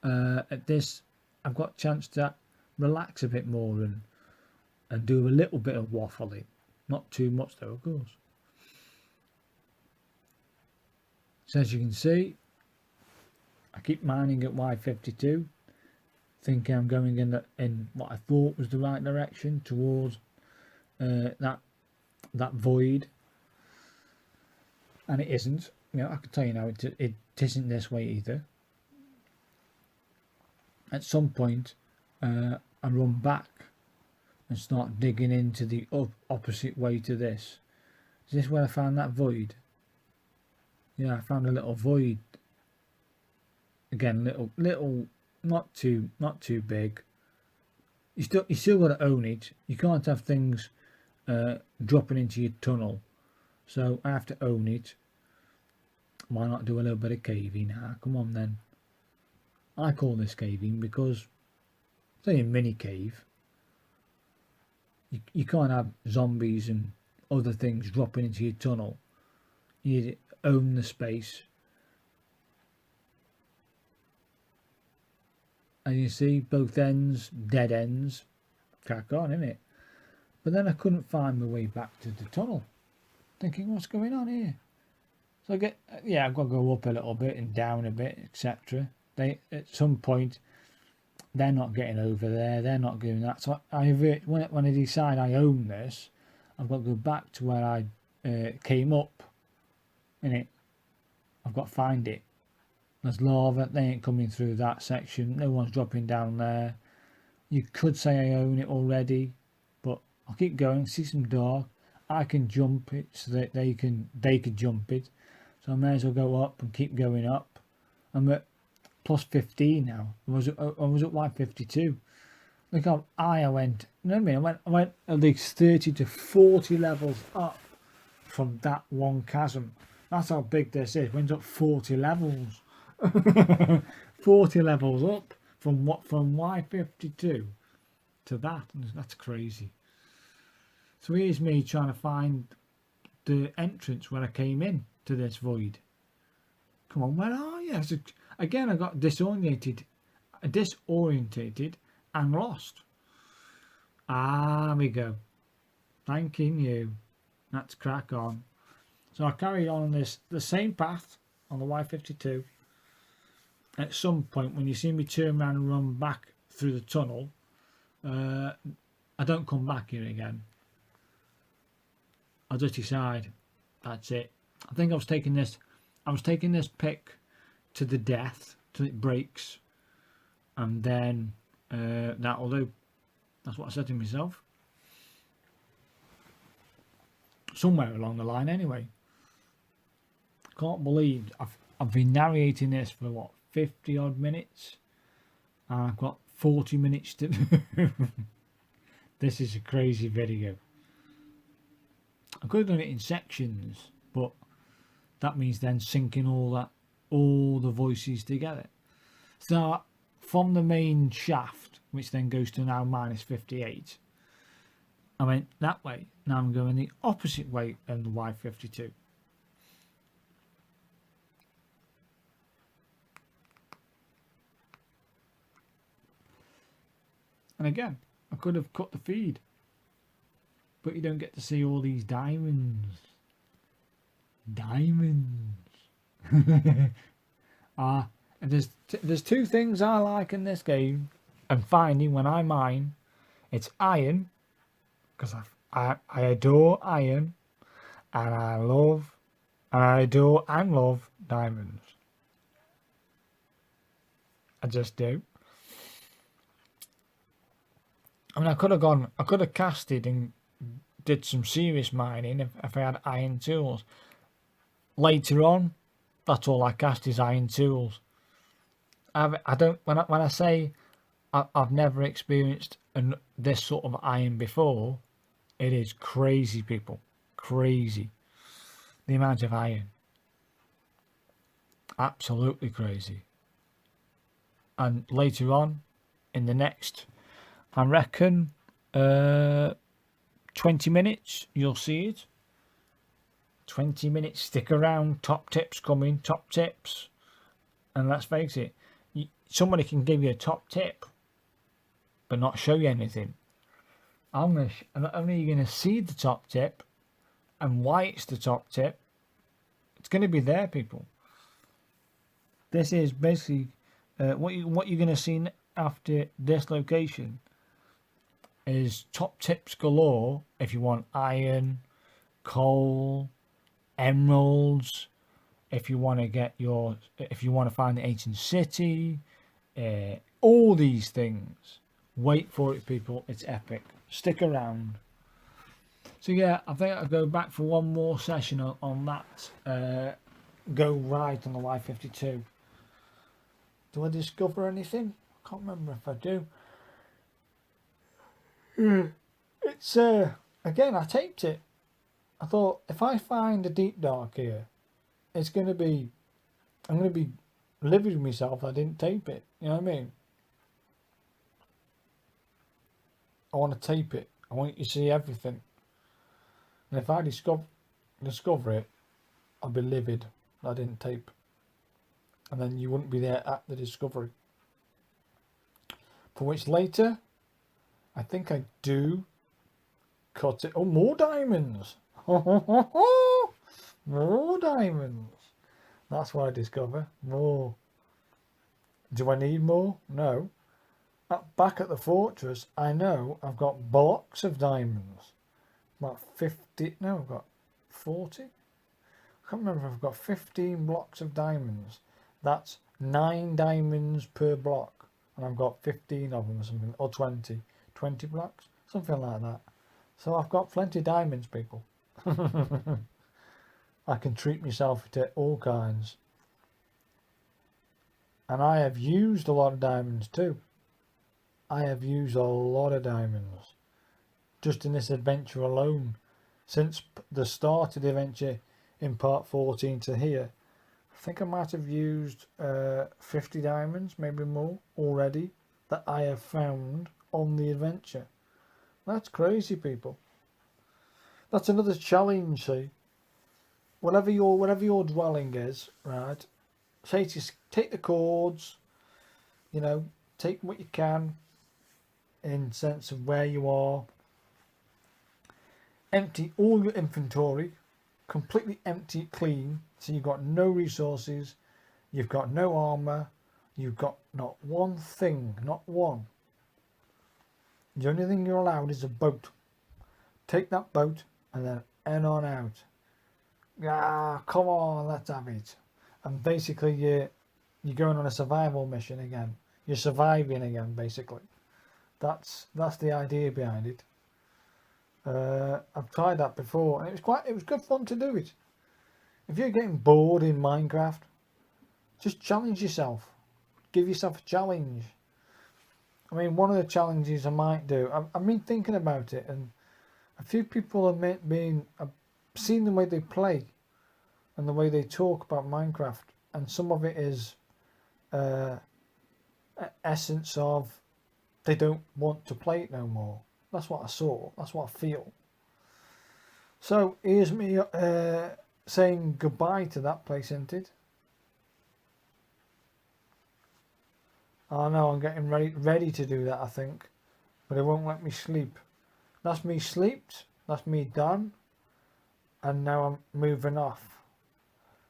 [SPEAKER 1] at this, I've got a chance to relax a bit more and do a little bit of waffling. Not too much though, of course. So as you can see, I keep mining at Y52, thinking I'm going in what I thought was the right direction towards that void, and it isn't. You know, I can tell you now, it isn't this way either. At some point, I run back and start digging into the opposite way to this. Is this where I found that void? Yeah, I found a little void. Again, little, not too big. You still got to own it. You can't have things dropping into your tunnel. So I have to own it. Why not do a little bit of caving? Come on then. I call this caving because it's only a mini cave. You can't have zombies and other things dropping into your tunnel. You need to own the space. And you see both ends, dead ends. Crack on, innit? But then I couldn't find my way back to the tunnel. Thinking, what's going on here? So I've got to go up a little bit and down a bit, etc. They at some point they're not getting over there. They're not doing that. So when I decide I own this, I've got to go back to where I came up. Innit? I've got to find it. There's lava. They ain't coming through that section. No one's dropping down there. You could say I own it already, but I'll keep going. See some dark. I can jump it so that they can jump it. So I may as well go up and keep going up. I'm at plus 15 now. I was at Y52. Look how high I went. You know what I mean? I went at least 30 to 40 levels up from that one chasm. That's how big this is. Went up 40 levels. 40 levels up from Y52 to that. That's crazy. So here's me trying to find the entrance where I came in to this void. Come on, where are you? So again, I got disorientated and lost. We go. Thanking you. Let's crack on. So I carried on the same path on the Y52. At some point, when you see me turn around and run back through the tunnel, I don't come back here again. I just decide that's it. I think I was taking this pick to the death till it breaks, and then that'll do. That's what I said to myself. Somewhere along the line, anyway. Can't believe I've been narrating this for what, 50 odd minutes, and I've got 40 minutes to do. This is a crazy video. I could have done it in sections, but that means then syncing all the voices together. So from the main shaft, which then goes to now minus 58, I went that way. Now I'm going the opposite way on the Y52. And again, I could have cut the feed, but you don't get to see all these diamonds. And there's two things I like in this game and finding when I mine. It's iron, because I adore iron, and I adore and love diamonds. I just do. I mean, I could have casted and did some serious mining if I had iron tools. Later on, that's all I cast is iron tools. I don't when I say I've never experienced this sort of iron before. It is crazy, people. Crazy. The amount of iron. Absolutely crazy. And later on, in the next, I reckon, 20 minutes, you'll see it. 20 minutes, stick around. Top tips coming, top tips. And let's face it, somebody can give you a top tip, but not show you anything. Not only are you going to see the top tip and why it's the top tip, it's going to be there, people. This is basically what you're going to see after this location is top tips galore. If you want iron, coal, emeralds, if you want to find the ancient city, all these things. Wait for it, people. It's epic. Stick around. So yeah, I think I'll go back for one more session on that. Go right on the Y52. Do I discover anything? I can't remember if I do. It's again, I taped it. I thought if I find a deep dark here, I'm gonna be livid with myself. I didn't tape it. You know what I mean? I want to tape it. I want you to see everything. And if I discover it, I'll be livid. I didn't tape. And then you wouldn't be there at the discovery. For which later, I think I do cut it. Oh, more diamonds. More diamonds. That's what I discover. More. Do I need more? No. Back at the fortress, I know I've got blocks of diamonds. About 50. No, I've got 40. I can't remember if I've got 15 blocks of diamonds. That's 9 diamonds per block. And I've got 15 of them or something. Or 20. 20 blocks? Something like that. So I've got plenty of diamonds, people. I can treat myself to all kinds. And I have used a lot of diamonds too. I have used a lot of diamonds. Just in this adventure alone. Since the start of the adventure in part 14 to here. I think I might have used 50 diamonds, maybe more, already. That I have found on the adventure. That's crazy, people. That's another challenge, see. Whatever your dwelling is, right? Say to take the cords, you know, take what you can in sense of where you are. Empty all your inventory, completely empty it clean, so you've got no resources, you've got no armor, you've got not one thing, not one. The only thing you're allowed is a boat. Take that boat and then head on out. Ah, come on, let's have it. And basically you're going on a survival mission again. You're surviving again, basically. That's the idea behind it. I've tried that before, and it was good fun to do it. If you're getting bored in Minecraft, just challenge yourself. Give yourself a challenge. I mean, one of the challenges I might do, I've been thinking about it, and a few people I've seen the way they play and the way they talk about Minecraft, and some of it is essence of they don't want to play it no more. That's what I saw. That's what I feel. So here's me saying goodbye to that place, isn't it? Oh no, I'm getting ready to do that, I think. But it won't let me sleep. That's me slept. That's me done. And now I'm moving off.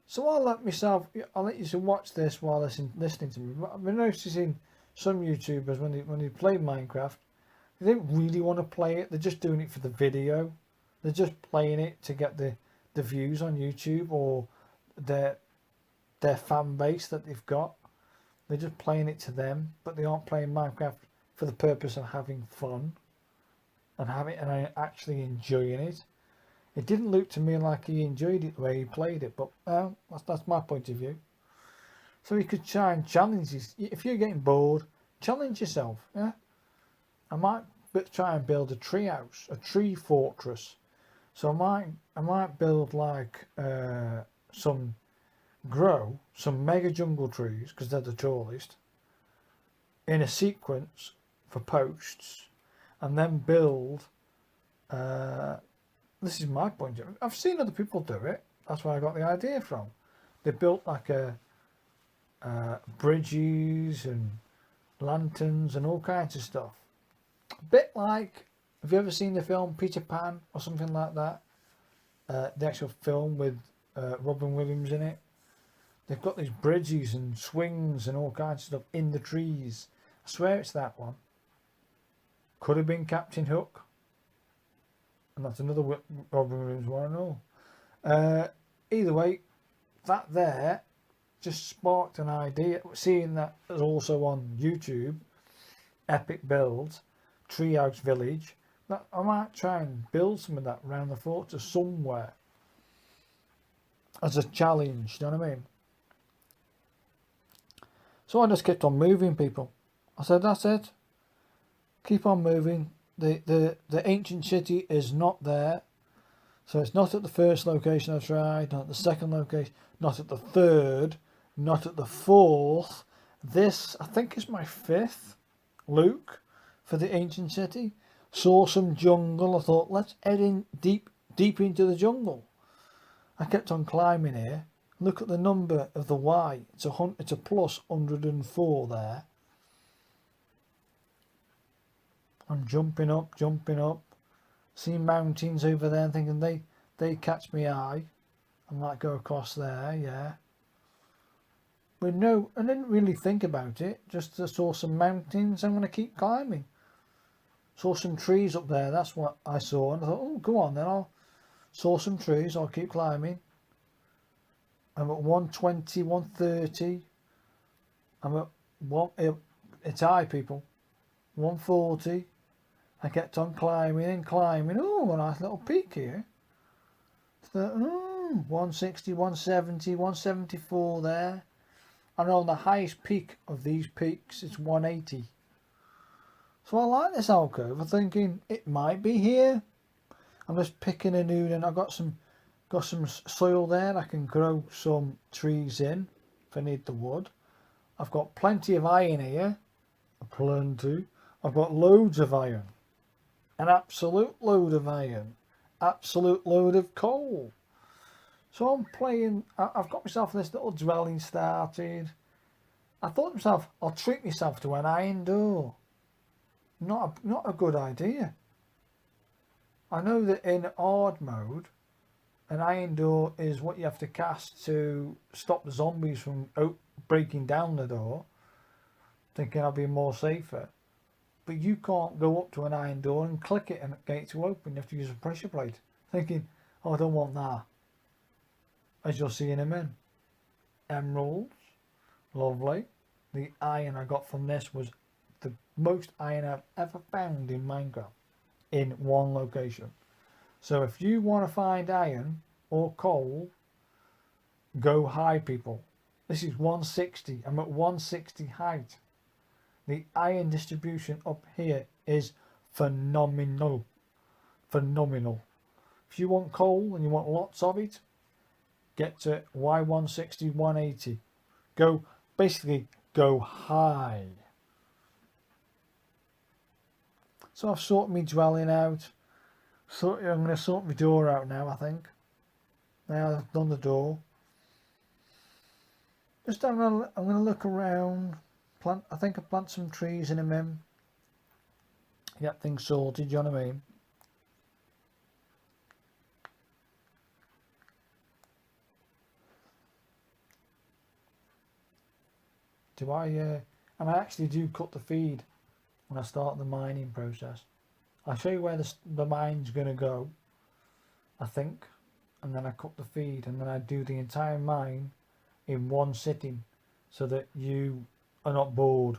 [SPEAKER 1] So I'll let you watch this while listening to me. I've been noticing some YouTubers when they play Minecraft, they don't really want to play it. They're just doing it for the video. They're just playing it to get the views on YouTube or their fan base that they've got. They're just playing it to them, but they aren't playing Minecraft for the purpose of having fun and actually enjoying it. It didn't look to me like he enjoyed it the way he played it, but that's my point of view. So you could try and challenge this. If you're getting bored, challenge yourself. Yeah, I might try and build a tree house, a tree fortress. So I might build like grow some mega jungle trees because they're the tallest in a sequence for posts, and then build. This is my point. I've seen other people do it. That's where I got the idea from. They built like bridges and lanterns and all kinds of stuff. A bit like, have you ever seen the film Peter Pan or something like that? The actual film with Robin Williams in it. They've got these bridges and swings and all kinds of stuff in the trees. I swear it's that one. Could have been Captain Hook. And that's another Robin Williams one and all. Either way, that there just sparked an idea. Seeing that is also on YouTube, Epic Builds, Treehouse Village, that I might try and build some of that around the fortress somewhere as a challenge, do you know what I mean? So I just kept on moving, people. I said, that's it. Keep on moving. The ancient city is not there. So it's not at the first location I tried, not at the second location, not at the third, not at the fourth. This, I think, is my fifth look for the ancient city. Saw some jungle. I thought, let's head in deep into the jungle. I kept on climbing here. Look at the number of the Y. It's a plus 104 there. I'm jumping up. See mountains over there and thinking they catch me eye. I might go across there, yeah. But no, I didn't really think about it. Just saw some mountains. I'm going to keep climbing. Saw some trees up there. That's what I saw. And I thought, oh, go on then. Saw some trees. I'll keep climbing. I'm at 120, 130. I'm at it's high, people. 140. I kept on climbing and climbing. Oh, a nice little peak here. 160, 170, 174 there. And on the highest peak of these peaks, it's 180. So I like this alcove. I'm thinking it might be here. I'm just picking a new, and I've got some soil there. I can grow some trees in if I need the wood. I've got plenty of iron here. Plenty. I've got loads of iron. An absolute load of iron. Absolute load of coal. So I'm playing. I've got myself this little dwelling started. I thought to myself, I'll treat myself to an iron door. Not a good idea. I know that in hard mode, an iron door is what you have to cast to stop the zombies from breaking down the door, thinking I'll be more safer. But you can't go up to an iron door and click it and get it to open. You have to use a pressure plate, thinking, oh, I don't want that. As you'll see in a minute. Emeralds, lovely. The iron I got from this was the most iron I've ever found in Minecraft in one location. So if you want to find iron or coal, go high, people. This is 160. I'm at 160 height. The iron distribution up here is phenomenal. Phenomenal. If you want coal and you want lots of it, get to Y160, 180. Basically go high. So I've sorted my dwelling out. So I'm going to sort my door out now, I think. Now I've done the door. I'm going to look around. I think I plant some trees in a minute. Get things sorted, you know what I mean? And I actually do cut the feed when I start the mining process. I'll show you where the mine's going to go, I think, and then I cut the feed, and then I do the entire mine in one sitting so that you are not bored.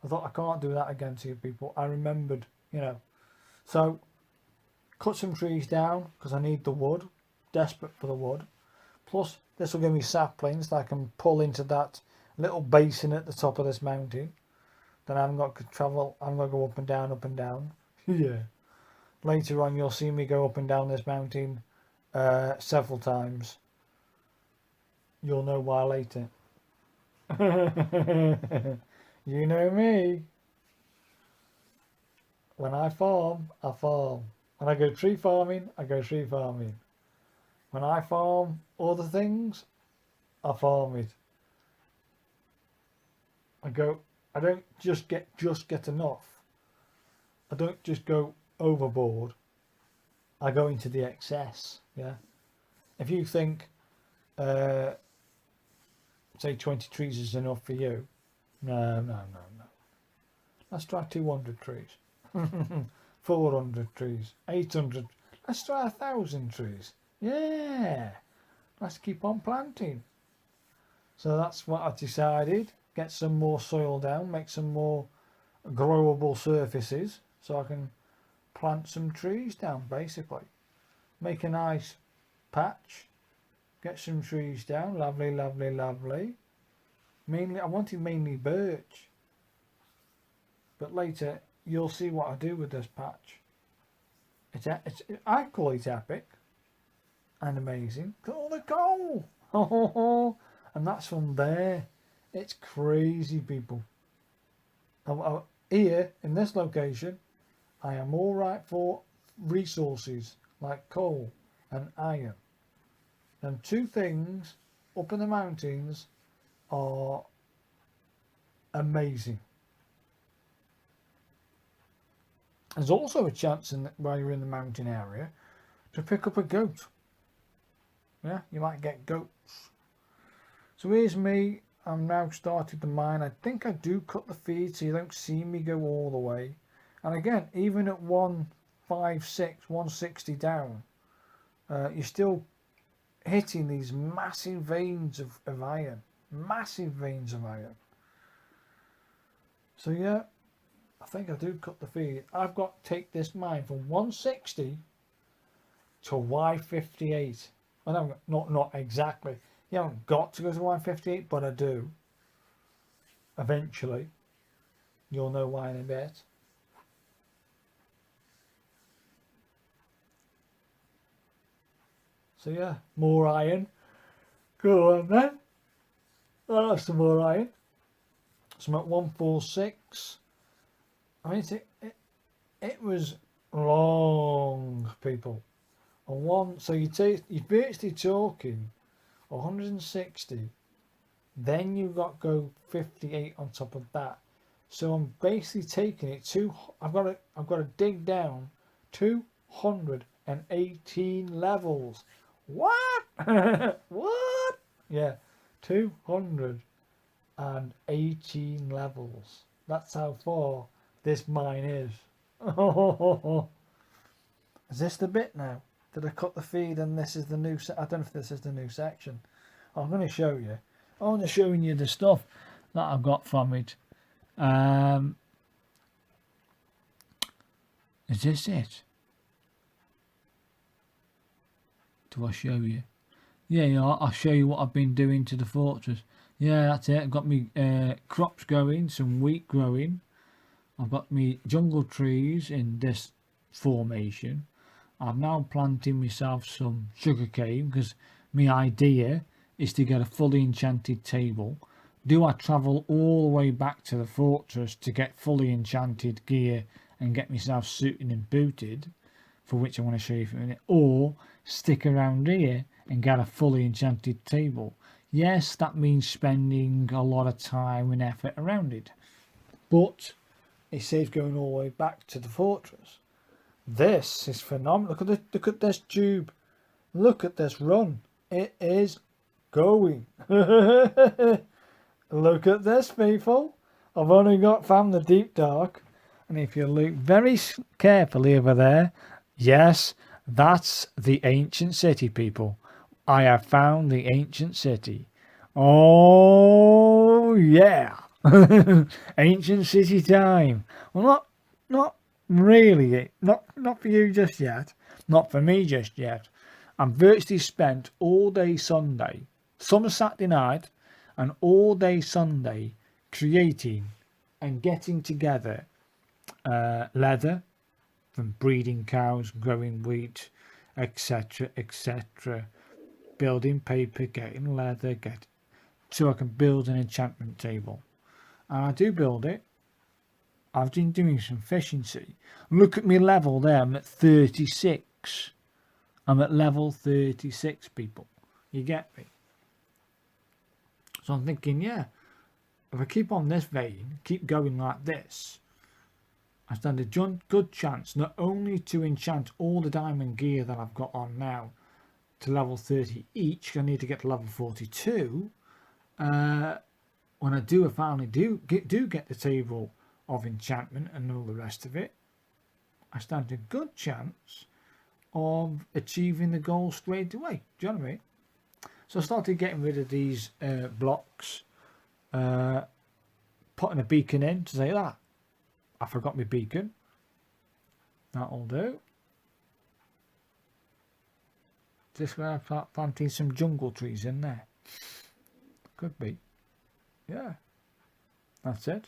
[SPEAKER 1] I thought I can't do that again to you people. I remembered, So, cut some trees down because I need the wood, desperate for the wood. Plus, this will give me saplings that I can pull into that little basin at the top of this mountain. Then I'm got to travel. I'm going to go up and down, up and down. Yeah. Later on, you'll see me go up and down this mountain several times. You'll know why later. You know me. When I farm, I farm. When I go tree farming, I go tree farming. When I farm other things, I farm it. I don't just get enough. I don't just go overboard. I go into the excess. Yeah. If you think say 20 trees is enough for you, no. Let's try 200 trees. 400 trees, 800. Let's try 1,000 trees. Yeah, let's keep on planting. So that's what I decided. Get some more soil down, make some more growable surfaces so I can plant some trees down, basically. Make a nice patch, get some trees down. Lovely, lovely, lovely. Mainly, I wanted mainly birch, but later you'll see what I do with this patch. I call it epic and amazing. Look at all the coal. And that's from there. It's crazy, people. Here in this location, I am all right for resources like coal and iron. And two things up in the mountains are amazing. There's also a chance while you're in the mountain area to pick up a goat. Yeah, you might get goats. So here's me. I'm now started the mine. I think I do cut the feed so you don't see me go all the way. And again, even at 156, 160 down, you're still hitting these massive veins of iron. Massive veins of iron. So yeah, I think I do cut the feed. I've got to take this mine from 160 to Y58. Well, no, not exactly. You haven't got to go to Y58, but I do. Eventually. You'll know why in a bit. So yeah, more iron. Go on then. Oh, that's some more iron. So I'm at 146. I mean, it was long, people. So you're basically talking 160. Then you've got to go 58 on top of that. So I'm basically taking it to. I've got to dig down 218 levels. What? What? Yeah, 218 levels. That's how far this mine is. Is this the bit now? Did I cut the feed and this is the new I don't know if this is the new section. I'm going to show you. I'm just showing you the stuff that I've got from it. Is this it? Do I show you? Yeah, I'll show you what I've been doing to the fortress. Yeah, that's it. I've got me crops growing, some wheat growing. I've got me jungle trees in this formation. I'm now planting myself some sugarcane because my idea is to get a fully enchanted table. Do I travel all the way back to the fortress to get fully enchanted gear and get myself suited and booted, for which I want to show you for a minute, or stick around here and get a fully enchanted table? Yes, that means spending a lot of time and effort around it, but it saves going all the way back to the fortress. This is phenomenal. Look at this tube. Look at this run. It is going. Look at this, people. I've only found the deep dark, and if you look very carefully over there, yes, that's the ancient city, people. I have found the ancient city. Oh yeah. Ancient city time. Well, not really. Not for you just yet. Not for me just yet. I'm virtually spent all day Sunday, some Saturday night, and all day Sunday creating and getting together leather from breeding cows, growing wheat, etc., etc., building paper, getting leather, so I can build an enchantment table. And I do build it. I've been doing some fishing, see. Look at me level there, I'm at 36. I'm at level 36, people. You get me? So I'm thinking, yeah, if I keep on this vein, keep going like this, I stand a good chance not only to enchant all the diamond gear that I've got on now to level 30 each, I need to get to level 42, when I finally do get the table of enchantment and all the rest of it, I stand a good chance of achieving the goal straight away. Do you know what I mean? So I started getting rid of these blocks, putting a beacon in to say that I forgot my beacon. That'll do. Just gonna start planting some jungle trees in there. Could be. Yeah. That's it.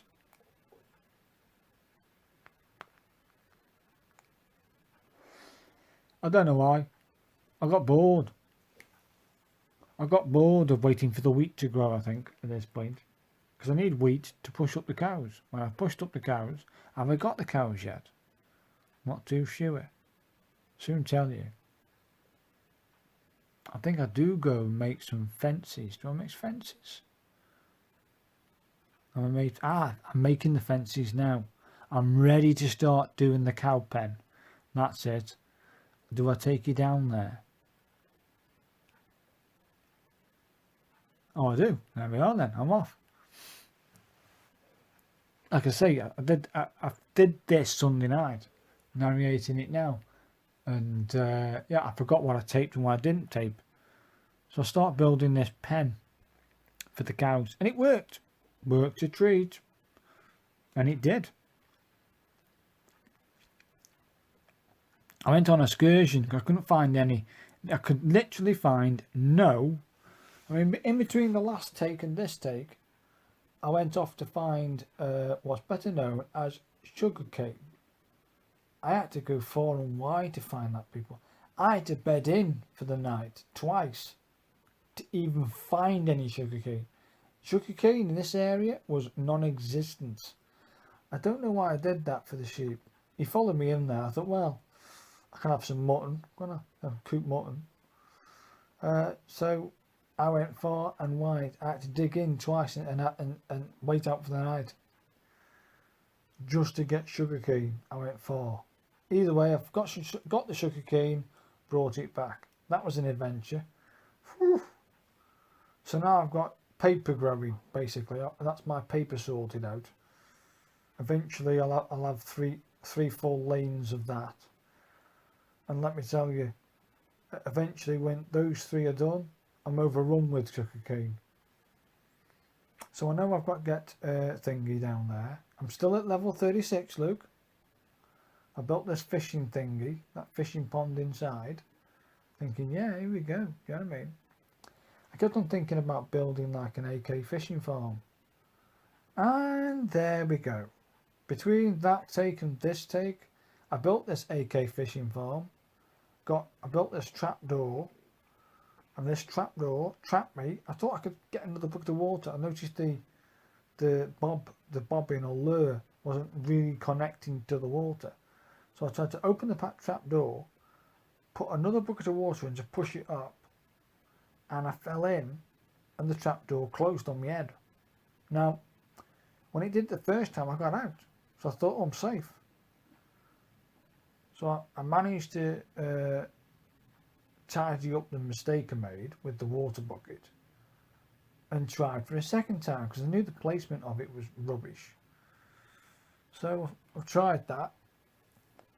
[SPEAKER 1] I don't know why. I got bored. I got bored of waiting for the wheat to grow, I think, at this point. Because I need wheat to push up the cows. When I've pushed up the cows, have I got the cows yet? Not too sure. Soon tell you. I think I do go and make some fences. Do I make fences? I'm making the fences now. I'm ready to start doing the cow pen. That's it. Do I take you down there? Oh, I do. There we are then. I'm off. Like I say, I did this Sunday night, narrating it now, and yeah, I forgot what I taped and what I didn't tape. So I start building this pen for the cows, and it worked. Worked a treat, and it did. I went on an excursion because I couldn't find any. I could literally find no. I mean, in between the last take and this take, I went off to find what's better known as sugarcane. I had to go far and wide to find that, people. I had to bed in for the night twice to even find any sugarcane. Sugarcane in this area was non-existent. I don't know why I did that for the sheep. He followed me in there. I thought, well, I can have some mutton. I'm gonna have cooked mutton. So I went far and wide. I had to dig in twice and wait out for the night just to get sugarcane. I went far. Either way, I've got the sugarcane, brought it back. That was an adventure. Whew. So now I've got paper growing, basically. That's my paper sorted out. Eventually I'll have three full lanes of that. And let me tell you, eventually when those three are done, I'm overrun with sugarcane. So I know I've got to get thingy down there. I'm still at level 36, Luke. I built this fishing thingy, that fishing pond inside, thinking, yeah, here we go. You know what I mean? I kept on thinking about building like an AK fishing farm. And there we go. Between that take and this take, I built this AK fishing farm. I built this trap door, and this trap door trapped me. I thought I could get another bucket of water. I noticed the bobbin or lure wasn't really connecting to the water, so I tried to open the trap door, put another bucket of water in to push it up, and I fell in, and the trap door closed on my head. Now, when it did the first time, I got out, so I thought, oh, I'm safe. So I managed to tidy up the mistake I made with the water bucket and tried for a second time because I knew the placement of it was rubbish. So I tried that,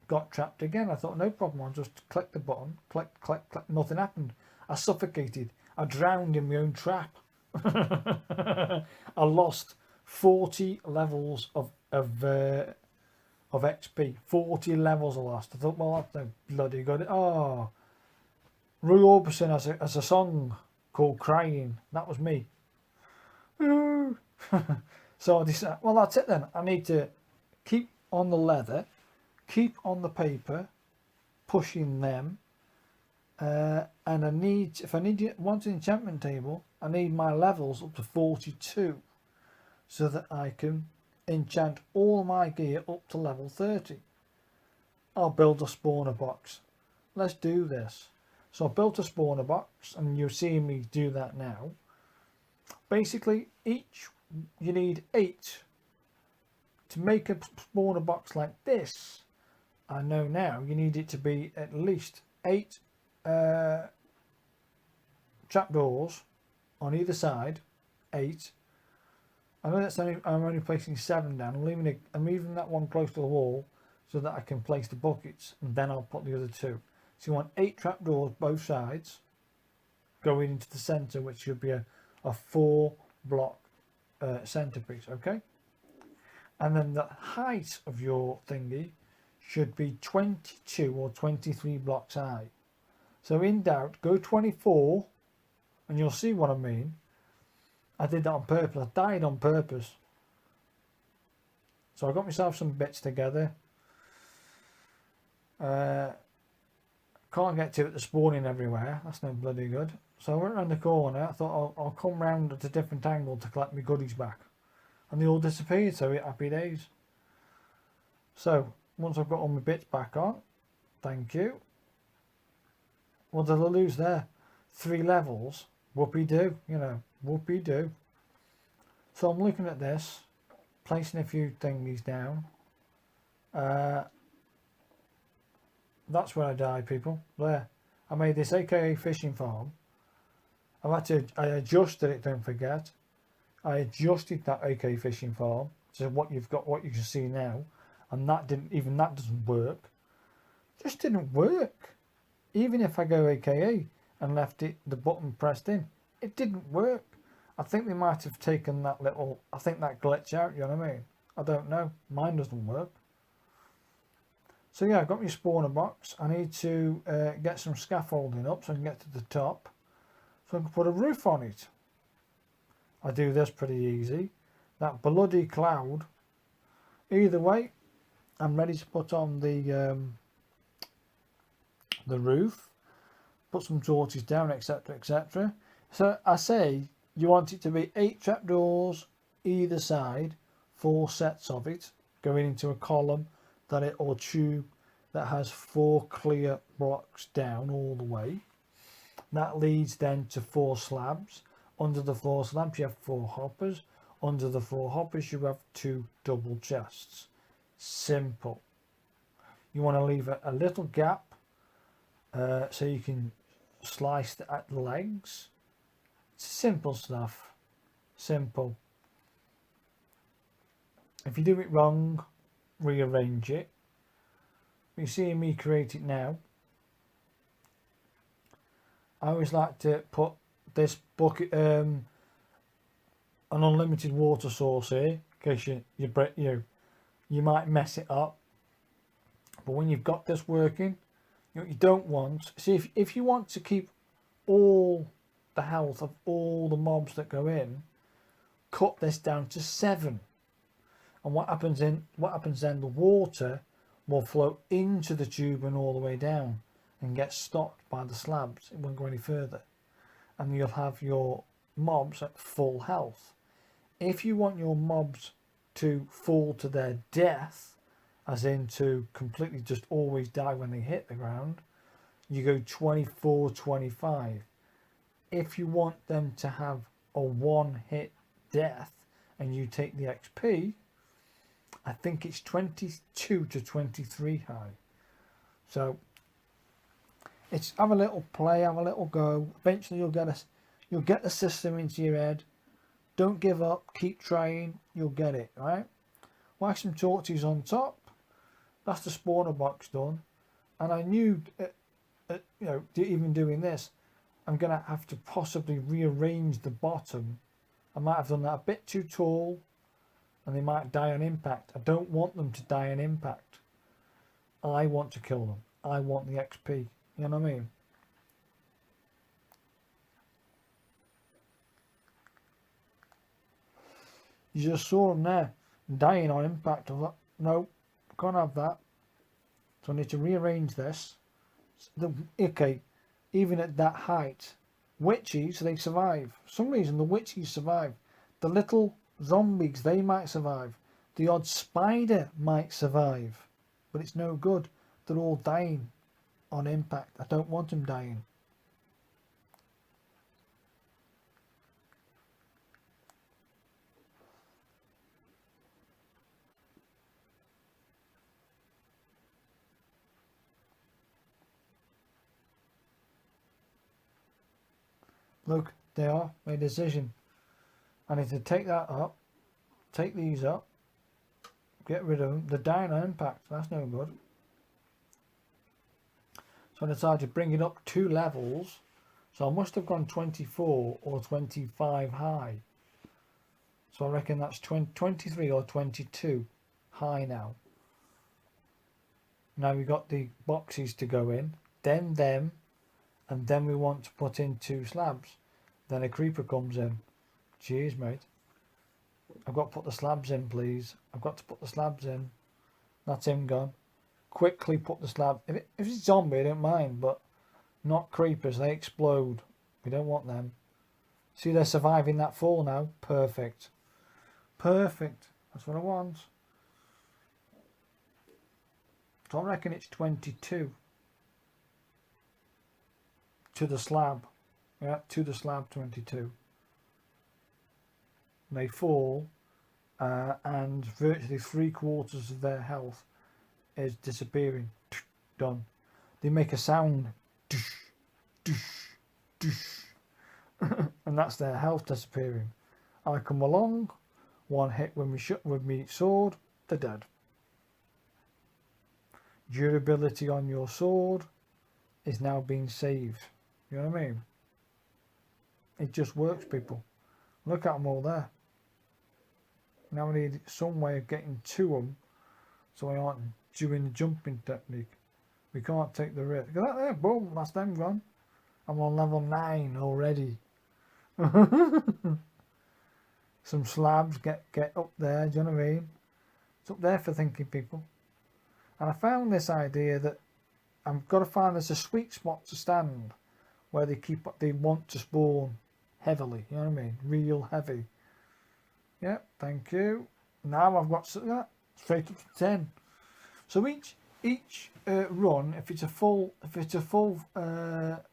[SPEAKER 1] got trapped again. I thought, no problem, I'll just click the button, click, nothing happened. I suffocated. I drowned in my own trap. I lost 40 levels of XP. 40 levels I lost. I thought, well, that's no bloody good. Oh, Roy Orbison has a song called Crying. That was me.
[SPEAKER 2] So I decided, well, that's it then. I need to keep on the leather, keep on the paper, pushing them. And I need, if I want an enchantment table, I need my levels up to 42 so that I can enchant all my gear up to level 30. I'll build a spawner box. Let's do this. So I built a spawner box, and you're seeing me do that now. Basically, you need 8 to make a spawner box like this. I know now you need it to be at least 8 trapdoors on either side. 8. I know I'm only placing 7 down. I'm leaving that one close to the wall so that I can place the buckets, and then I'll put the other 2. So you want 8 trapdoors both sides going into the centre, which should be a 4 block centerpiece. Okay, and then the height of your thingy should be 22 or 23 blocks high. So in doubt, go 24, and you'll see what I mean. I did that on purpose. I died on purpose. So I got myself some bits together. Can't get to it, the spawning everywhere. That's no bloody good. So I went around the corner. I thought I'll come round at a different angle to collect my goodies back. And they all disappeared, so happy days. So once I've got all my bits back on, thank you. What did I lose there? 3 levels. Whoopee-doo, whoopee-doo. So I'm looking at this, placing a few thingies down. That's where I die, people. There. I made this AKA fishing farm. I adjusted it, don't forget. I adjusted that AKA fishing farm to what you can see now. And that doesn't work. Just didn't work. Even if I go AKA and left the button pressed in, it didn't work. I think they might have taken that glitch out, you know what I mean? I don't know. Mine doesn't work. So yeah, I've got my spawner box. I need to get some scaffolding up so I can get to the top. So I can put a roof on it. I do this pretty easy. That bloody cloud. Either way, I'm ready to put on the roof. Put some torches down, etc, etc. So I say you want it to be 8 trapdoors either side, 4 sets of it going into a column or tube that has 4 clear blocks down all the way. That leads then to 4 slabs. Under the 4 slabs you have 4 hoppers. Under the 4 hoppers you have 2 double chests. Simple. You want to leave a little gap so you can slice at the legs. Simple stuff. Simple. If you do it wrong, rearrange it. You're seeing me create it now. I always like to put this bucket, an unlimited water source here, in case you might mess it up. But when you've got this working, you don't want. See, if you want to keep all the health of all the mobs that go in, cut this down to 7. And what happens then? The water will flow into the tube and all the way down and get stopped by the slabs. It won't go any further, and you'll have your mobs at full health. If you want your mobs to fall to their death, as in to completely just always die when they hit the ground, you go 24-25. If you want them to have a 1-hit death and you take the XP, I think it's 22 to 23 high. So it's have a little play, have a little go. Eventually you'll get the system into your head. Don't give up, keep trying, you'll get it, right? Whack some torches on top. That's the spawner box done. And I knew, even doing this, I'm going to have to possibly rearrange the bottom. I might have done that a bit too tall, and they might die on impact. I don't want them to die on impact. I want to kill them. I want the XP. You know what I mean? You just saw them there, dying on impact. I thought, no, can't have that. So I need to rearrange this. Okay, even at that height, witches, they survive. For some reason, the witches survive. The little zombies, they might survive. The odd spider might survive. But it's no good. They're all dying on impact. I don't want them dying. Look, they are. Made a decision. I need to take that up. Take these up. Get rid of them. They're dying on impact. That's no good. So I decided to bring it up 2 levels. So I must have gone 24 or 25 high. So I reckon that's 23 or 22 high now. Now we've got the boxes to go in. Then them. And then we want to put in 2 slabs. Then a creeper comes in. Cheers, mate. I've got to put the slabs in, please. I've got to put the slabs in. That's him gone. Quickly put the slab. If it's zombie, I don't mind, but not creepers. They explode. We don't want them. See, they're surviving that fall now. Perfect. Perfect. That's what I want. So I reckon it's 22. To the slab. Yeah, to the slab 22. They fall and virtually 3/4 of their health is disappearing. Done. They make a sound. And that's their health disappearing. I come along, one hit with me sword, they're dead. Durability on your sword is now being saved. You know what I mean? It just works, people. Look at them all there. Now we need some way of getting to them so I aren't doing the jumping technique. We can't take the risk. Look at that there, boom, that's them gone. I'm on level 9 already. Some slabs, get up there, do you know what I mean? It's up there for thinking, people. And I found this idea that I've got to find there's a sweet spot to stand where they want to spawn heavily, you know what I mean? Real heavy. Yep, thank you. Now I've got straight up to 10. So each run, if it's a full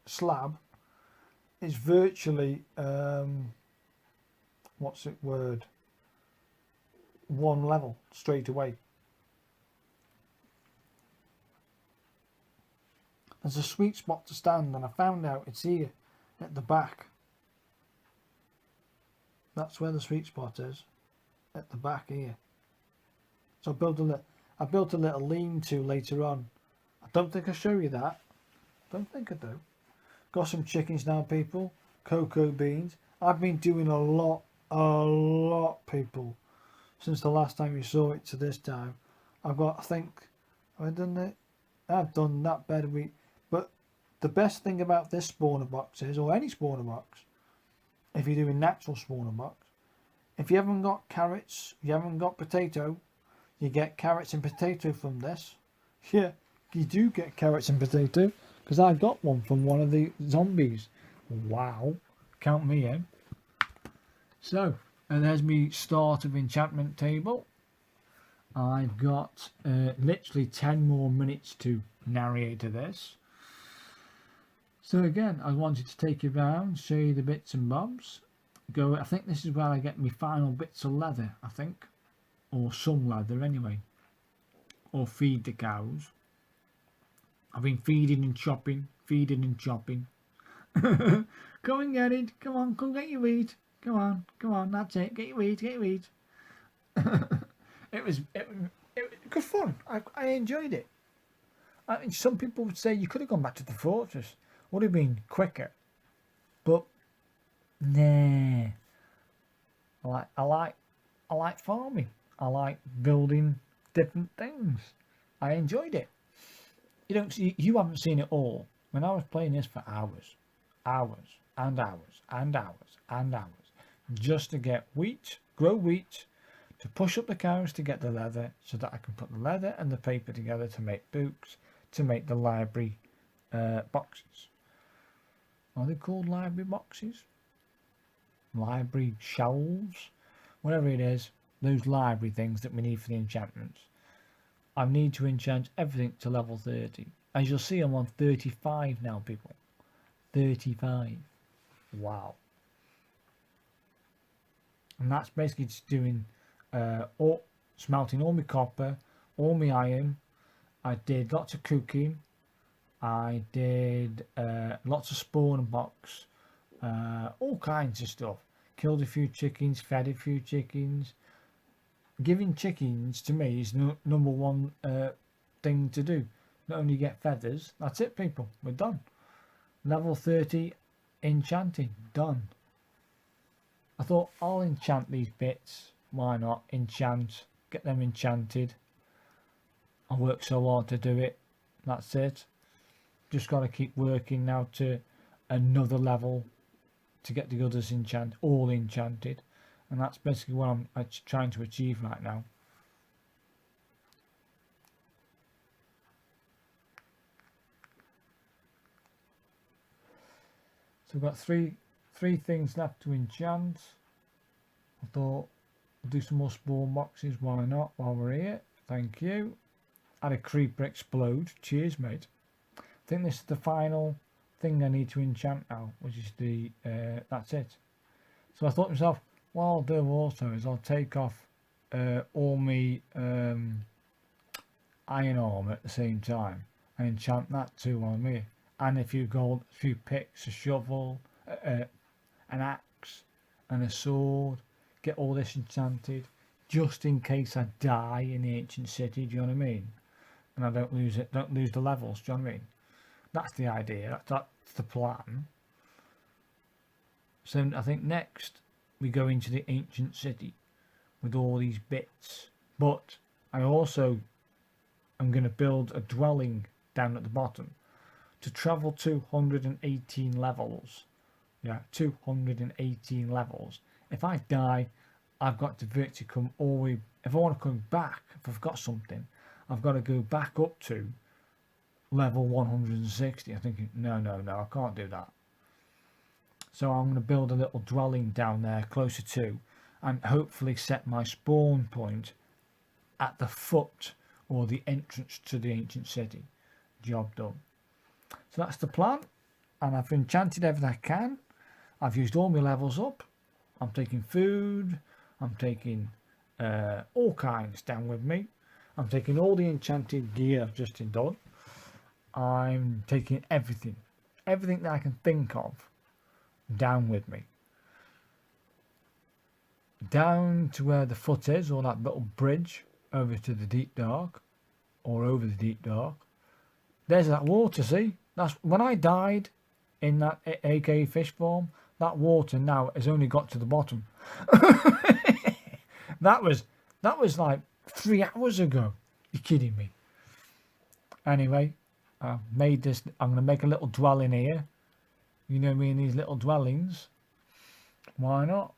[SPEAKER 2] slab, is virtually one level straight away. There's a sweet spot to stand, and I found out it's here at the back. That's where the sweet spot is, at the back here. So I built a little lean-to later on. I don't think I show you that. Don't think I do. Got some chickens now, people. Cocoa beans. I've been doing a lot, people, since the last time you saw it to this time. I've done it. I've done that bad week. But the best thing about this spawner box is, or any spawner box, if you're doing natural spawner box, if you haven't got carrots, you haven't got potato, you get carrots and potato from this. Yeah, you do get carrots and potato, because I got one from one of the zombies. Wow, count me in. So, and there's me start of enchantment table. I've got literally 10 more minutes to narrate to this. So again, I wanted to take you around, show you the bits and bobs. I think this is where I get my final bits of leather, I think. Or some leather anyway. Or feed the cows. I've been feeding and chopping. Come and get it. Come on, come get your wheat. Come on, that's it. Get your wheat. It was good fun. I enjoyed it. I mean, some people would say you could have gone back to the fortress. Would have been quicker. But nah. I like farming. I like building different things. I enjoyed it. You haven't seen it all. When I was playing this for hours and hours, just to get wheat, grow wheat, to push up the cows to get the leather so that I can put the leather and the paper together to make books, to make the library boxes. Are they called library boxes? Library shelves? Whatever it is, those library things that we need for the enchantments. I need to enchant everything to level 30. As you'll see, I'm on 35 now, people. 35. Wow. And that's basically just doing smelting all my copper, all my iron. I did lots of cooking. I did lots of spawn box, all kinds of stuff. Killed a few chickens, fed a few chickens. Giving chickens to me is number one thing to do. Not only get feathers, that's it, people. We're done. Level 30 enchanting, done. I thought I'll enchant these bits. Why not? Enchant, get them enchanted. I worked so hard to do it. That's it. Just got to keep working now to another level to get the others all enchanted. And that's basically what I'm trying to achieve right now. So we've got three things left to enchant. I thought we'll do some more spawn boxes. Why not? While we're here. Thank you. Had a creeper explode. Cheers, mate. I think this is the final thing I need to enchant now, which is the that's it. So I thought to myself, what I'll do also is I'll take off all my iron armor at the same time and enchant that too on me. And a few gold, a few picks, a shovel, an axe, and a sword. Get all this enchanted, just in case I die in the ancient city. Do you know what I mean? And I don't lose it. Don't lose the levels. Do you know what I mean? That's the idea. That's the plan. So I think next we go into the ancient city with all these bits. But I also am going to build a dwelling down at the bottom to travel 218 levels. Yeah, 218 levels. If I die, I've got to virtually come all the way. If I want to come back, if I've got something, I've got to go back up to level 160. I'm thinking, no, I can't do that. So I'm going to build a little dwelling down there closer to, and hopefully set my spawn point at the foot or the entrance to the ancient city. Job done. So that's the plan, and I've enchanted everything I can. I've used all my levels up. I'm taking food. I'm taking all kinds down with me. I'm taking all the enchanted gear I've just done. I'm taking everything that I can think of down with me. Down to where the foot is, or that little bridge over to the deep dark, or over the deep dark. There's that water, see? That's when I died in that AK fish farm. That water now has only got to the bottom. That was like 3 hours ago. You're kidding me. Anyway, I made this. I'm going to make a little dwelling here. You know me in these little dwellings. Why not?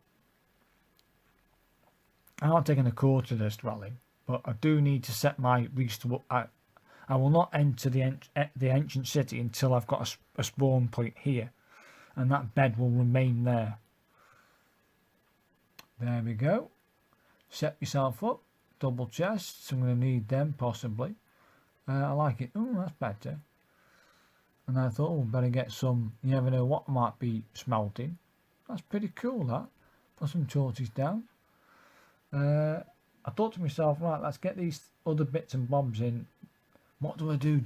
[SPEAKER 2] I'm not taking a quarter of this dwelling, but I do need to set my restore. I will not enter the ancient city until I've got a spawn point here, and that bed will remain there. There we go. Set yourself up. Double chests. I'm going to need them possibly. I like it. Oh, that's better. And I thought, oh, better get some. You never know what might be smelting. That's pretty cool. That. Put some torches down. I thought to myself, right, let's get these other bits and bobs in. What do I do?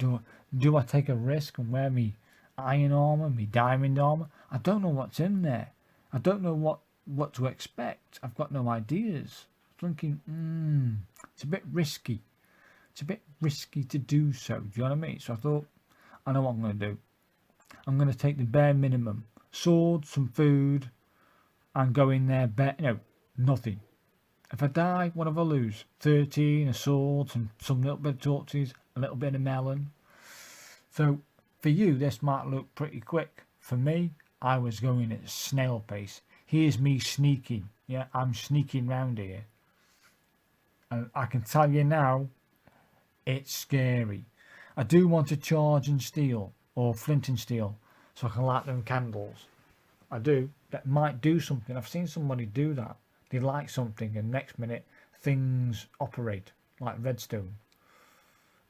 [SPEAKER 2] Do I take a risk and wear me iron armor, me diamond armor? I don't know what's in there. I don't know what to expect. I've got no ideas. Thinking, it's a bit risky. It's a bit risky to do so. Do you know what I mean? So I thought, I know what I'm going to do. I'm going to take the bare minimum: sword, some food, and go in there. Nothing. If I die, what if I lose? 13, a sword, some little bit of torches, a little bit of melon. So for you, this might look pretty quick. For me, I was going at snail pace. Here's me sneaking. Yeah, I'm sneaking round here. And I can tell you now, it's scary. I do want to charge and steel, or flint and steel, so I can light them candles. I do. That might do something. I've seen somebody do that. They light something and next minute things operate like redstone.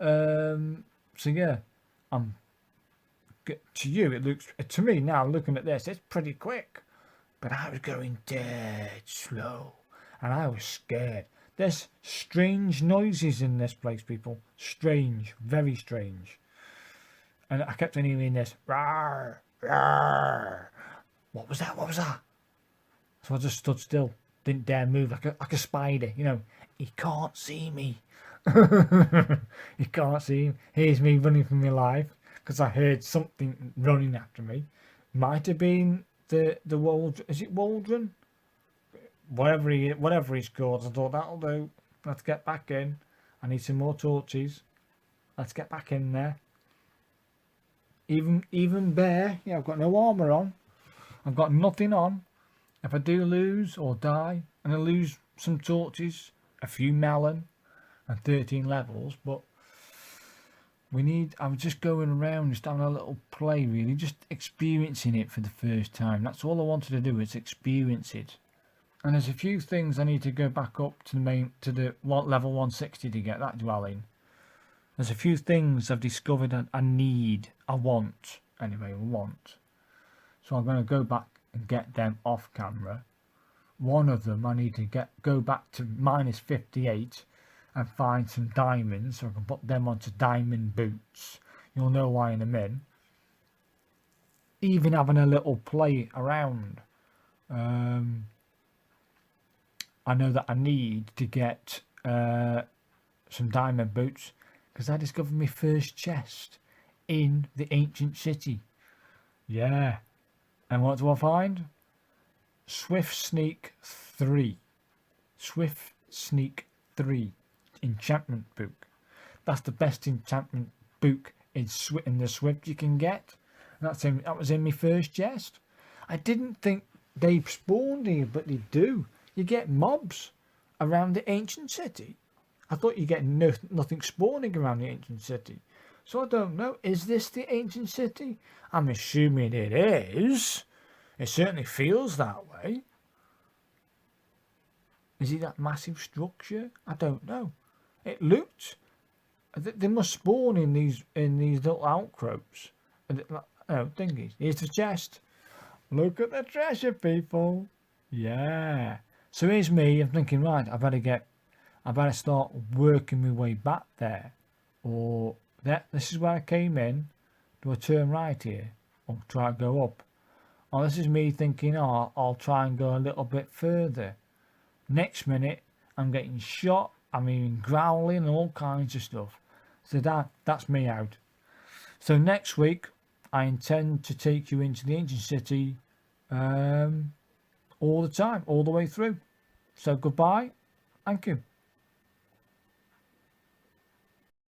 [SPEAKER 2] So yeah, to you it looks, to me now looking at this, it's pretty quick, but I was going dead slow and I was scared. There's strange noises in this place, people. Strange, very strange. And I kept on hearing this rawr, rawr. What was that? What was that? So I just stood still, didn't dare move, like a spider, you know. He can't see me. He can't see him. Here's me running for my life because I heard something running after me. Might have been the Waldron. Is it Waldron? Whatever he's called. I thought that'll do. Let's get back in. I need some more torches. Let's get back in there. Even bare. Yeah, I've got no armor on. I've got nothing on. If I do lose or die, and I lose some torches, a few melon, and 13 levels, but I'm just going around, just having a little play, really, just experiencing it for the first time. That's all I wanted to do, is experience it. And there's a few things I need to go back up to the level 160 to get that dwelling. There's a few things I've discovered I want. So I'm going to go back and get them off camera. One of them I need to go back to minus 58 and find some diamonds so I can put them onto diamond boots. You'll know why in a minute. Even having a little play around. I know that I need to get some diamond boots because I discovered my first chest in the ancient city. Yeah. And what do I find? Swift Sneak 3. Swift Sneak 3 enchantment book. That's the best enchantment book in the Swift you can get. That was in my first chest. I didn't think they spawned here, but they do. You get mobs around the ancient city. I thought you get nothing spawning around the ancient city. So I don't know. Is this the ancient city? I'm assuming it is. It certainly feels that way. Is it that massive structure? I don't know. It looked. They must spawn in these little outcrops. Thingies. Here's the chest. Look at the treasure, people. Yeah. So here's me. I'm thinking, right. I better start working my way back there, or this is where I came in. Do I turn right here, or try to go up? Oh, this is me thinking, I'll try and go a little bit further. Next minute, I'm getting shot. I'm hearing growling and all kinds of stuff. So that's me out. So next week, I intend to take you into the ancient city all the time, all the way through. So goodbye. Thank you.